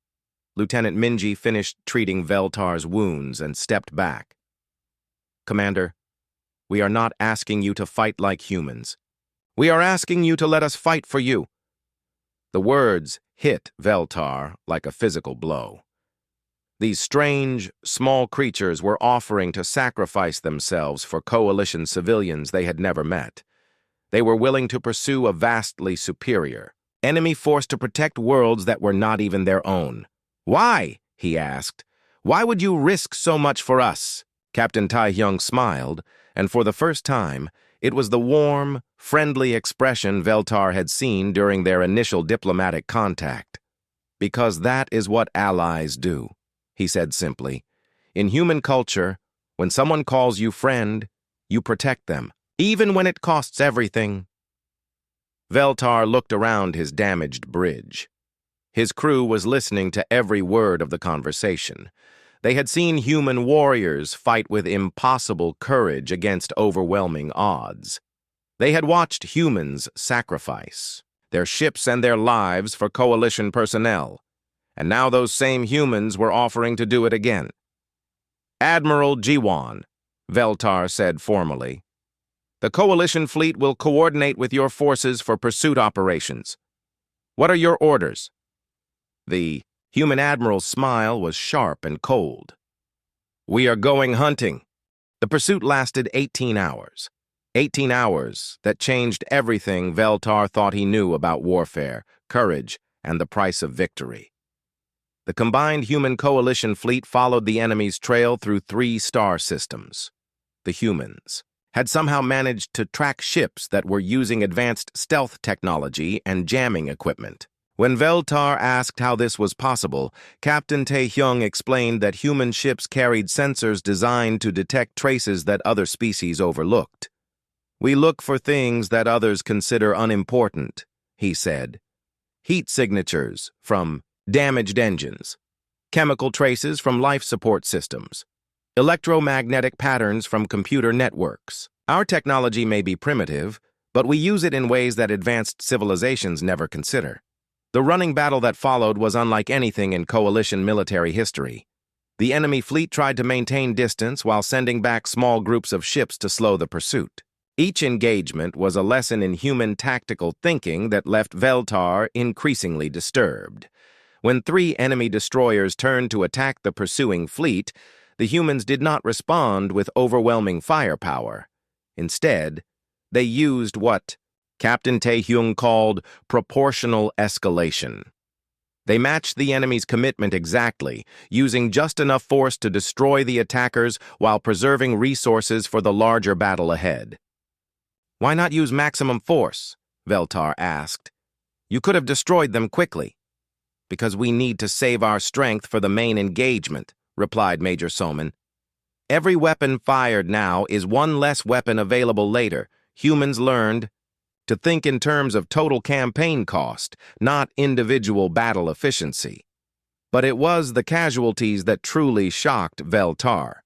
Lieutenant Minji finished treating Veltar's wounds and stepped back. Commander, we are not asking you to fight like humans. We are asking you to let us fight for you. The words hit Veltar like a physical blow. These strange, small creatures were offering to sacrifice themselves for coalition civilians they had never met. They were willing to pursue a vastly superior enemy force to protect worlds that were not even their own. Why? He asked. Why would you risk so much for us? Captain Tai-hyung smiled, and for the first time, it was the warm, friendly expression Veltar had seen during their initial diplomatic contact. Because that is what allies do, he said simply. In human culture, when someone calls you friend, you protect them, even when it costs everything. Veltar looked around his damaged bridge. His crew was listening to every word of the conversation. They had seen human warriors fight with impossible courage against overwhelming odds. They had watched humans sacrifice their ships and their lives for coalition personnel, and now those same humans were offering to do it again. Admiral Jiwon, Veltar said formally, the coalition fleet will coordinate with your forces for pursuit operations. What are your orders? The human admiral's smile was sharp and cold. We are going hunting. The pursuit lasted 18 hours. 18 hours that changed everything Veltar thought he knew about warfare, courage, and the price of victory. The combined human coalition fleet followed the enemy's trail through 3 star systems. The humans had somehow managed to track ships that were using advanced stealth technology and jamming equipment. When Veltar asked how this was possible, Captain Tae-hyung explained that human ships carried sensors designed to detect traces that other species overlooked. We look for things that others consider unimportant, he said. Heat signatures from damaged engines, chemical traces from life support systems, electromagnetic patterns from computer networks. Our technology may be primitive, but we use it in ways that advanced civilizations never consider. The running battle that followed was unlike anything in coalition military history. The enemy fleet tried to maintain distance while sending back small groups of ships to slow the pursuit. Each engagement was a lesson in human tactical thinking that left Veltar increasingly disturbed. When 3 enemy destroyers turned to attack the pursuing fleet, the humans did not respond with overwhelming firepower. Instead, they used what Captain Tae-hyung called proportional escalation. They matched the enemy's commitment exactly, using just enough force to destroy the attackers while preserving resources for the larger battle ahead. Why not use maximum force? Veltar asked. You could have destroyed them quickly. Because we need to save our strength for the main engagement, replied Major Soman. Every weapon fired now is one less weapon available later. Humans learned to think in terms of total campaign cost, not individual battle efficiency. But it was the casualties that truly shocked Veltar.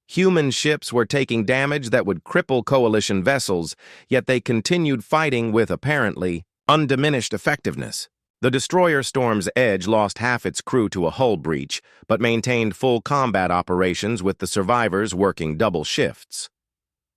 Human ships were taking damage that would cripple coalition vessels, yet they continued fighting with, apparently, undiminished effectiveness. The destroyer Storm's Edge lost half its crew to a hull breach, but maintained full combat operations with the survivors working double shifts.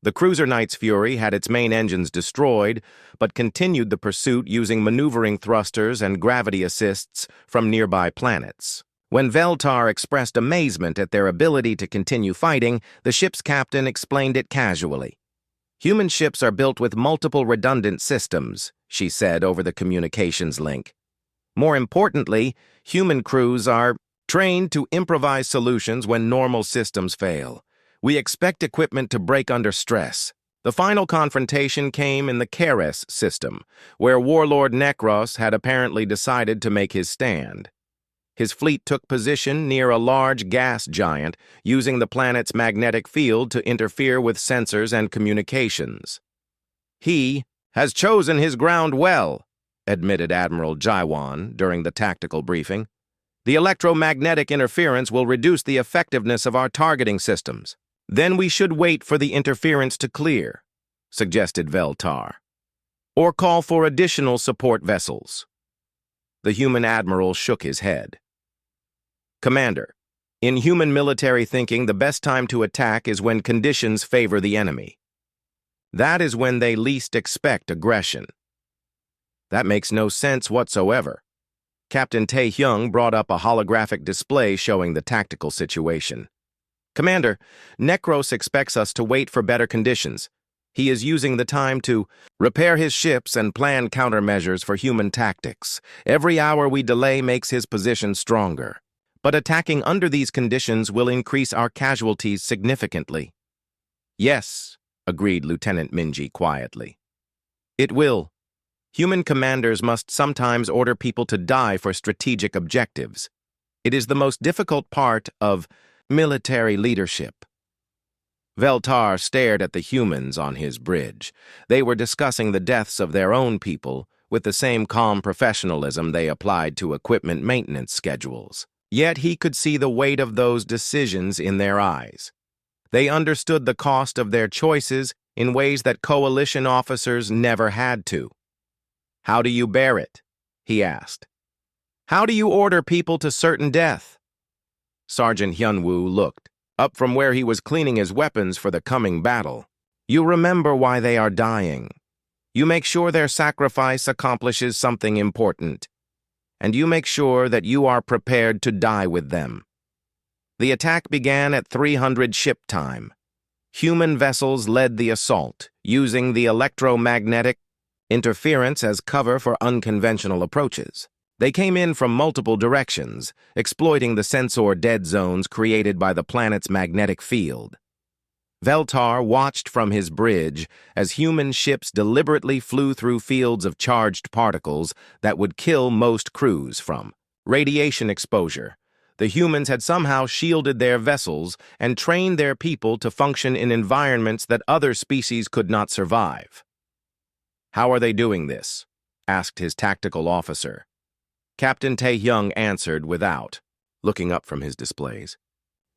The cruiser Knight's Fury had its main engines destroyed, but continued the pursuit using maneuvering thrusters and gravity assists from nearby planets. When Veltar expressed amazement at their ability to continue fighting, the ship's captain explained it casually. "Human ships are built with multiple redundant systems," she said over the communications link. "More importantly, human crews are trained to improvise solutions when normal systems fail. We expect equipment to break under stress." The final confrontation came in the Keres system, where Warlord Necros had apparently decided to make his stand. His fleet took position near a large gas giant, using the planet's magnetic field to interfere with sensors and communications. "He has chosen his ground well," admitted Admiral Jaiwan during the tactical briefing. "The electromagnetic interference will reduce the effectiveness of our targeting systems." "Then we should wait for the interference to clear," suggested Veltar. "Or call for additional support vessels." The human admiral shook his head. "Commander, in human military thinking, the best time to attack is when conditions favor the enemy. That is when they least expect aggression." "That makes no sense whatsoever." Captain Tae-hyung brought up a holographic display showing the tactical situation. "Commander, Necros expects us to wait for better conditions. He is using the time to repair his ships and plan countermeasures for human tactics. Every hour we delay makes his position stronger. But attacking under these conditions will increase our casualties significantly." "Yes," agreed Lieutenant Minji quietly. "It will. Human commanders must sometimes order people to die for strategic objectives. It is the most difficult part of military leadership." Veltar stared at the humans on his bridge. They were discussing the deaths of their own people with the same calm professionalism they applied to equipment maintenance schedules. Yet he could see the weight of those decisions in their eyes. They understood the cost of their choices in ways that coalition officers never had to. "How do you bear it?" he asked. "How do you order people to certain death?" Sergeant Hyunwoo looked up from where he was cleaning his weapons for the coming battle. "You remember why they are dying. You make sure their sacrifice accomplishes something important. And you make sure that you are prepared to die with them." The attack began at 300 ship time. Human vessels led the assault, using the electromagnetic interference as cover for unconventional approaches. They came in from multiple directions, exploiting the sensor dead zones created by the planet's magnetic field. Veltar watched from his bridge as human ships deliberately flew through fields of charged particles that would kill most crews from radiation exposure. The humans had somehow shielded their vessels and trained their people to function in environments that other species could not survive. "How are they doing this?" asked his tactical officer. Captain Tae-hyung answered without looking up from his displays.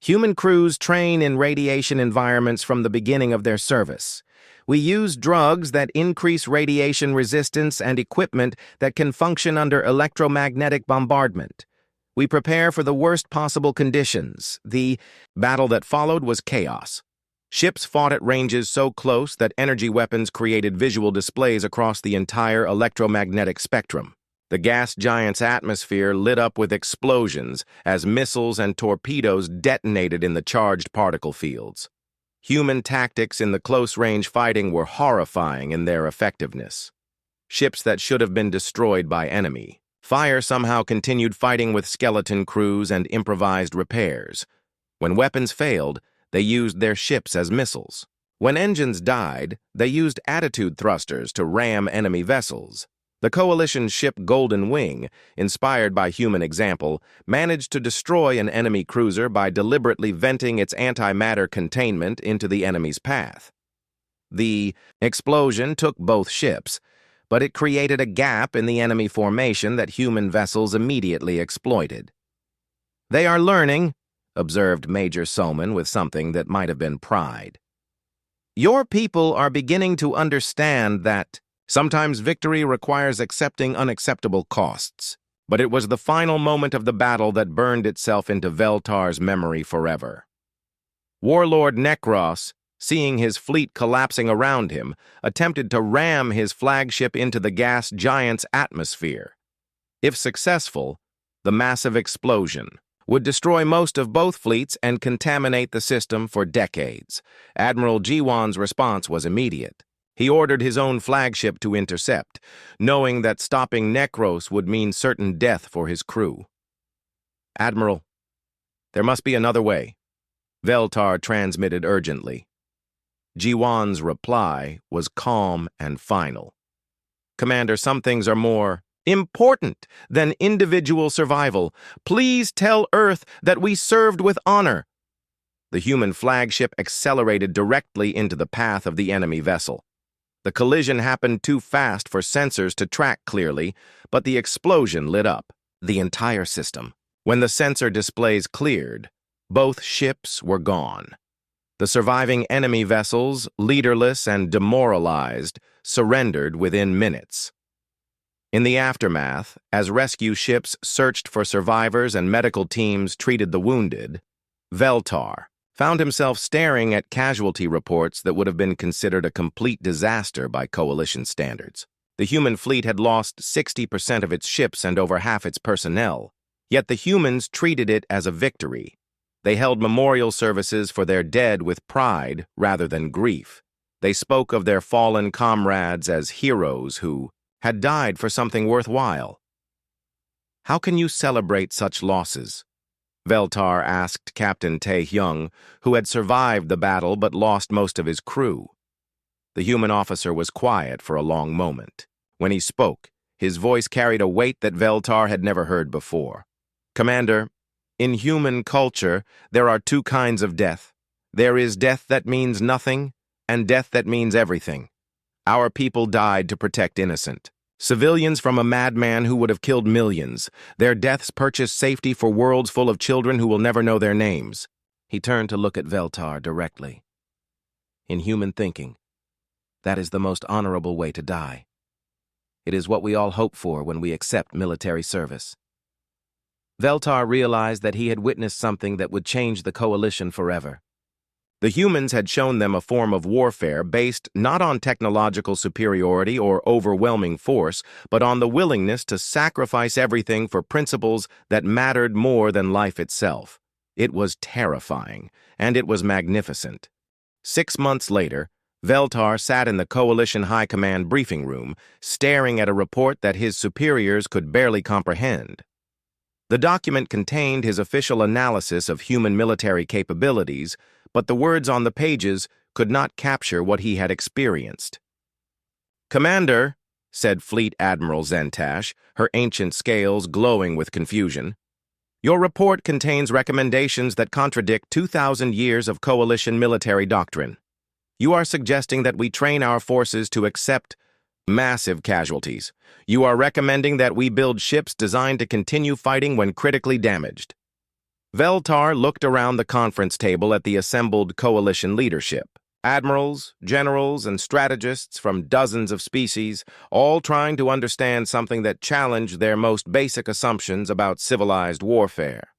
"Human crews train in radiation environments from the beginning of their service. We use drugs that increase radiation resistance and equipment that can function under electromagnetic bombardment. We prepare for the worst possible conditions." The battle that followed was chaos. Ships fought at ranges so close that energy weapons created visual displays across the entire electromagnetic spectrum. The gas giant's atmosphere lit up with explosions as missiles and torpedoes detonated in the charged particle fields. Human tactics in the close-range fighting were horrifying in their effectiveness. Ships that should have been destroyed by enemy fire somehow continued fighting with skeleton crews and improvised repairs. When weapons failed, they used their ships as missiles. When engines died, they used attitude thrusters to ram enemy vessels. The coalition ship Golden Wing, inspired by human example, managed to destroy an enemy cruiser by deliberately venting its antimatter containment into the enemy's path. The explosion took both ships, but it created a gap in the enemy formation that human vessels immediately exploited. "They are learning," observed Major Soman with something that might have been pride. "Your people are beginning to understand that sometimes victory requires accepting unacceptable costs." But it was the final moment of the battle that burned itself into Veltar's memory forever. Warlord Necros seeing his fleet collapsing around him, attempted to ram his flagship into the gas giant's atmosphere. If successful, the massive explosion would destroy most of both fleets and contaminate the system for decades. Admiral Jiwan's response was immediate. He ordered his own flagship to intercept, knowing that stopping Necros would mean certain death for his crew. "Admiral, there must be another way," Veltar transmitted urgently. Jiwan's reply was calm and final. "Commander, some things are more important than individual survival. Please tell Earth that we served with honor." The human flagship accelerated directly into the path of the enemy vessel. The collision happened too fast for sensors to track clearly, but the explosion lit up the entire system. When the sensor displays cleared, both ships were gone. The surviving enemy vessels, leaderless and demoralized, surrendered within minutes. In the aftermath, as rescue ships searched for survivors and medical teams treated the wounded, Veltar found himself staring at casualty reports that would have been considered a complete disaster by Coalition standards. The human fleet had lost 60% of its ships and over half its personnel, yet the humans treated it as a victory. They held memorial services for their dead with pride rather than grief. They spoke of their fallen comrades as heroes who had died for something worthwhile. "How can you celebrate such losses?" Veltar asked Captain Tae-hyung, who had survived the battle but lost most of his crew. The human officer was quiet for a long moment. When he spoke, his voice carried a weight that Veltar had never heard before. "Commander, in human culture, there are two kinds of death. There is death that means nothing, and death that means everything. Our people died to protect innocent civilians from a madman who would have killed millions. Their deaths purchased safety for worlds full of children who will never know their names." He turned to look at Veltar directly. "In human thinking, that is the most honorable way to die. It is what we all hope for when we accept military service." Veltar realized that he had witnessed something that would change the Coalition forever. The humans had shown them a form of warfare based not on technological superiority or overwhelming force, but on the willingness to sacrifice everything for principles that mattered more than life itself. It was terrifying, and it was magnificent. 6 months later, Veltar sat in the Coalition High Command briefing room, staring at a report that his superiors could barely comprehend. The document contained his official analysis of human military capabilities, but the words on the pages could not capture what he had experienced. "Commander," said Fleet Admiral Zentash, her ancient scales glowing with confusion, "your report contains recommendations that contradict 2,000 years of Coalition military doctrine. You are suggesting that we train our forces to accept massive casualties. You are recommending that we build ships designed to continue fighting when critically damaged." Veltar looked around the conference table at the assembled Coalition leadership. Admirals, generals, and strategists from dozens of species, all trying to understand something that challenged their most basic assumptions about civilized warfare.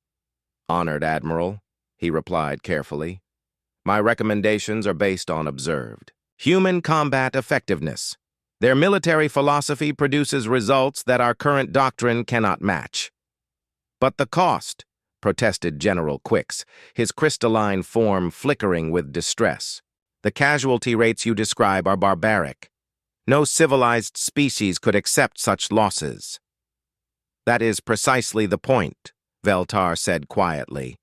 "Honored Admiral," he replied carefully, "my recommendations are based on observed human combat effectiveness. Their military philosophy produces results that our current doctrine cannot match." "But the cost," protested General Quicks, his crystalline form flickering with distress. "The casualty rates you describe are barbaric. No civilized species could accept such losses." "That is precisely the point," Veltar said quietly.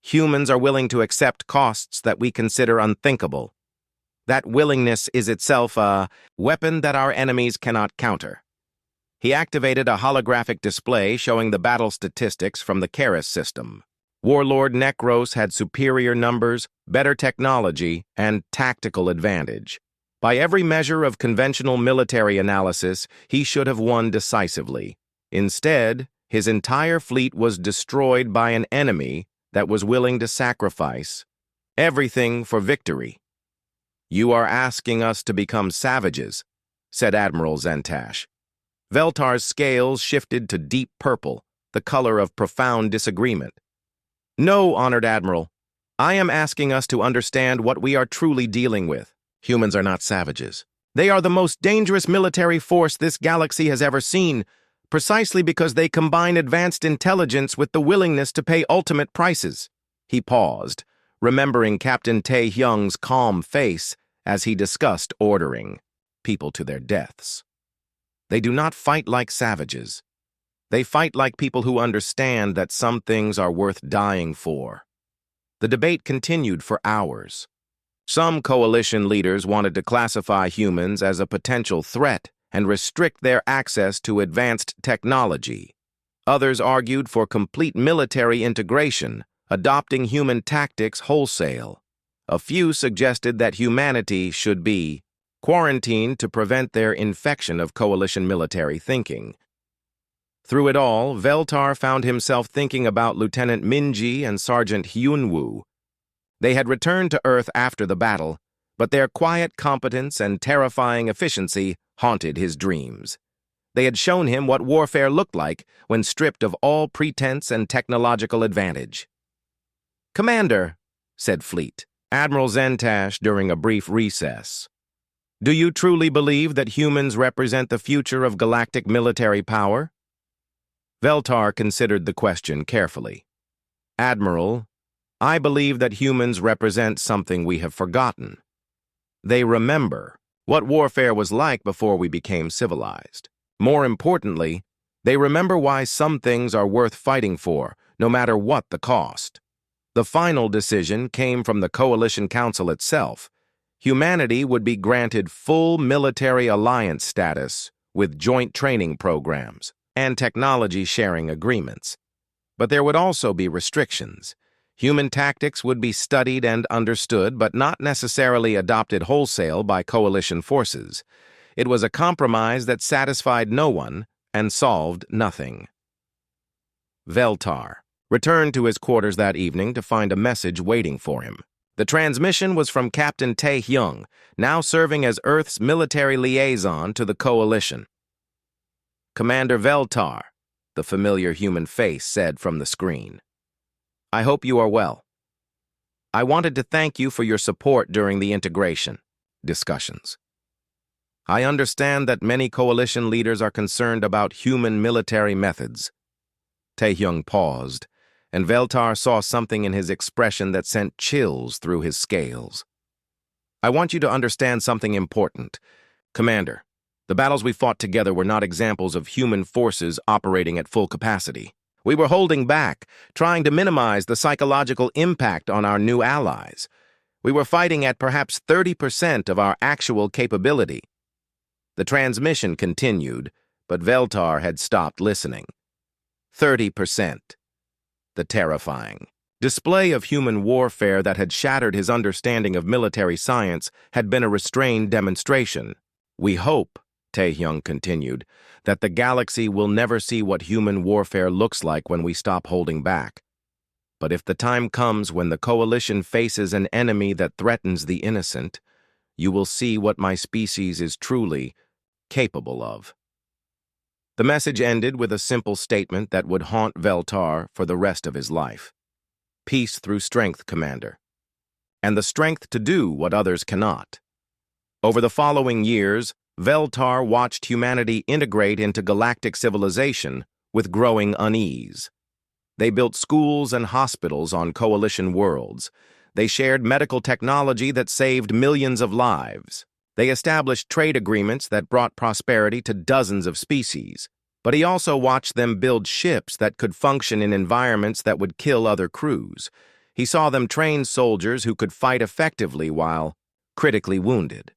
"Humans are willing to accept costs that we consider unthinkable. That willingness is itself a weapon that our enemies cannot counter." He activated a holographic display showing the battle statistics from the Keras system. Warlord Necros had superior numbers, better technology, and tactical advantage. By every measure of conventional military analysis, he should have won decisively. Instead, his entire fleet was destroyed by an enemy that was willing to sacrifice everything for victory. "You are asking us to become savages," said Admiral Zentash. Veltar's scales shifted to deep purple, the color of profound disagreement. "No, Honored Admiral. I am asking us to understand what we are truly dealing with. Humans are not savages. They are the most dangerous military force this galaxy has ever seen, precisely because they combine advanced intelligence with the willingness to pay ultimate prices. He paused, remembering Captain Tae-hyung's calm face as he discussed ordering people to their deaths. They do not fight like savages. They fight like people who understand that some things are worth dying for. The debate continued for hours. Some coalition leaders wanted to classify humans as a potential threat and restrict their access to advanced technology. Others argued for complete military integration, adopting human tactics wholesale. A few suggested that humanity should be quarantined to prevent their infection of coalition military thinking. Through it all, Veltar found himself thinking about Lieutenant Minji and Sergeant Hyunwoo. They had returned to Earth after the battle, but their quiet competence and terrifying efficiency haunted his dreams. They had shown him what warfare looked like when stripped of all pretense and technological advantage. "Commander," said Fleet, Admiral Zentash during a brief recess, "do you truly believe that humans represent the future of galactic military power?" Veltar considered the question carefully. "Admiral, I believe that humans represent something we have forgotten. They remember what warfare was like before we became civilized. More importantly, they remember why some things are worth fighting for, no matter what the cost. The final decision came from the Coalition Council itself. Humanity would be granted full military alliance status with joint training programs and technology sharing agreements. But there would also be restrictions. Human tactics would be studied and understood, but not necessarily adopted wholesale by coalition forces. It was a compromise that satisfied no one and solved nothing. Veltar returned to his quarters that evening to find a message waiting for him. The transmission was from Captain Tae-hyung, now serving as Earth's military liaison to the coalition. "Commander Veltar," the familiar human face said from the screen. "I hope you are well. I wanted to thank you for your support during the integration discussions. I understand that many coalition leaders are concerned about human military methods." Tae-hyung paused, and Veltar saw something in his expression that sent chills through his scales. "I want you to understand something important. Commander, the battles we fought together were not examples of human forces operating at full capacity. We were holding back, trying to minimize the psychological impact on our new allies. We were fighting at perhaps 30% of our actual capability." The transmission continued, but Veltar had stopped listening. 30%. The terrifying display of human warfare that had shattered his understanding of military science had been a restrained demonstration. "We hope," Tae-hyung continued, "that the galaxy will never see what human warfare looks like when we stop holding back. But if the time comes when the coalition faces an enemy that threatens the innocent, you will see what my species is truly capable of." The message ended with a simple statement that would haunt Veltar for the rest of his life. "Peace through strength, Commander. And the strength to do what others cannot." Over the following years, Veltar watched humanity integrate into galactic civilization with growing unease. They built schools and hospitals on coalition worlds. They shared medical technology that saved millions of lives. They established trade agreements that brought prosperity to dozens of species. But he also watched them build ships that could function in environments that would kill other crews. He saw them train soldiers who could fight effectively while critically wounded.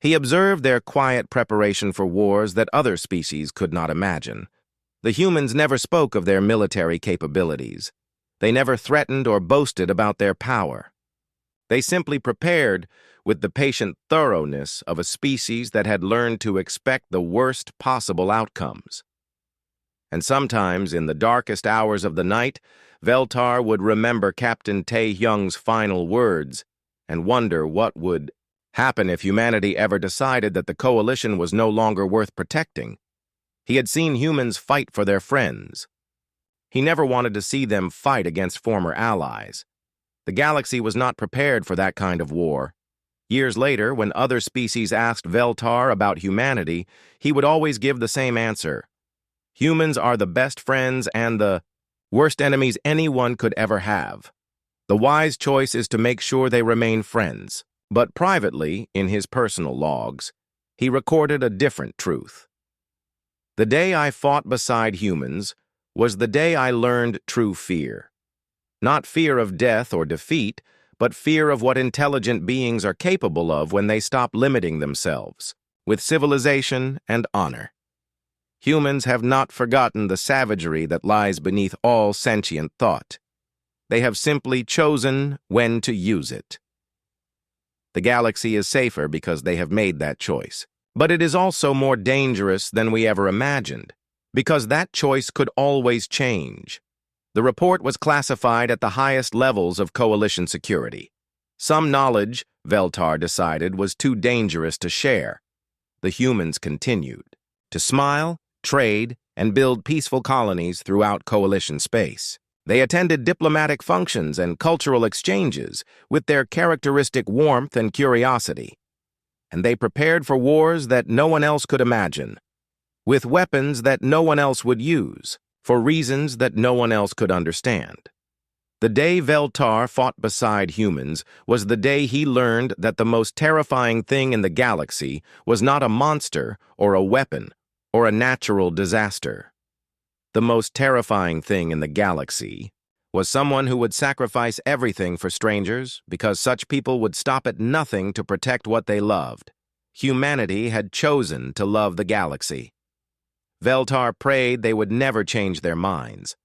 He observed their quiet preparation for wars that other species could not imagine. The humans never spoke of their military capabilities. They never threatened or boasted about their power. They simply prepared with the patient thoroughness of a species that had learned to expect the worst possible outcomes. And sometimes, in the darkest hours of the night, Veltar would remember Captain Tae-hyung's final words and wonder what would happen if humanity ever decided that the coalition was no longer worth protecting. He had seen humans fight for their friends. He never wanted to see them fight against former allies. The galaxy was not prepared for that kind of war. Years later, when other species asked Veltar about humanity, he would always give the same answer. Humans are the best friends and the worst enemies anyone could ever have. The wise choice is to make sure they remain friends. But privately, in his personal logs, he recorded a different truth. The day I fought beside humans was the day I learned true fear. Not fear of death or defeat, but fear of what intelligent beings are capable of when they stop limiting themselves, with civilization and honor. Humans have not forgotten the savagery that lies beneath all sentient thought. They have simply chosen when to use it. The galaxy is safer because they have made that choice. But it is also more dangerous than we ever imagined, because that choice could always change. The report was classified at the highest levels of coalition security. Some knowledge, Veltar decided, was too dangerous to share. The humans continued to smile, trade, and build peaceful colonies throughout coalition space. They attended diplomatic functions and cultural exchanges with their characteristic warmth and curiosity. And they prepared for wars that no one else could imagine, with weapons that no one else would use, for reasons that no one else could understand. The day Veltar fought beside humans was the day he learned that the most terrifying thing in the galaxy was not a monster or a weapon or a natural disaster. The most terrifying thing in the galaxy was someone who would sacrifice everything for strangers because such people would stop at nothing to protect what they loved. Humanity had chosen to love the galaxy. Veltar prayed they would never change their minds.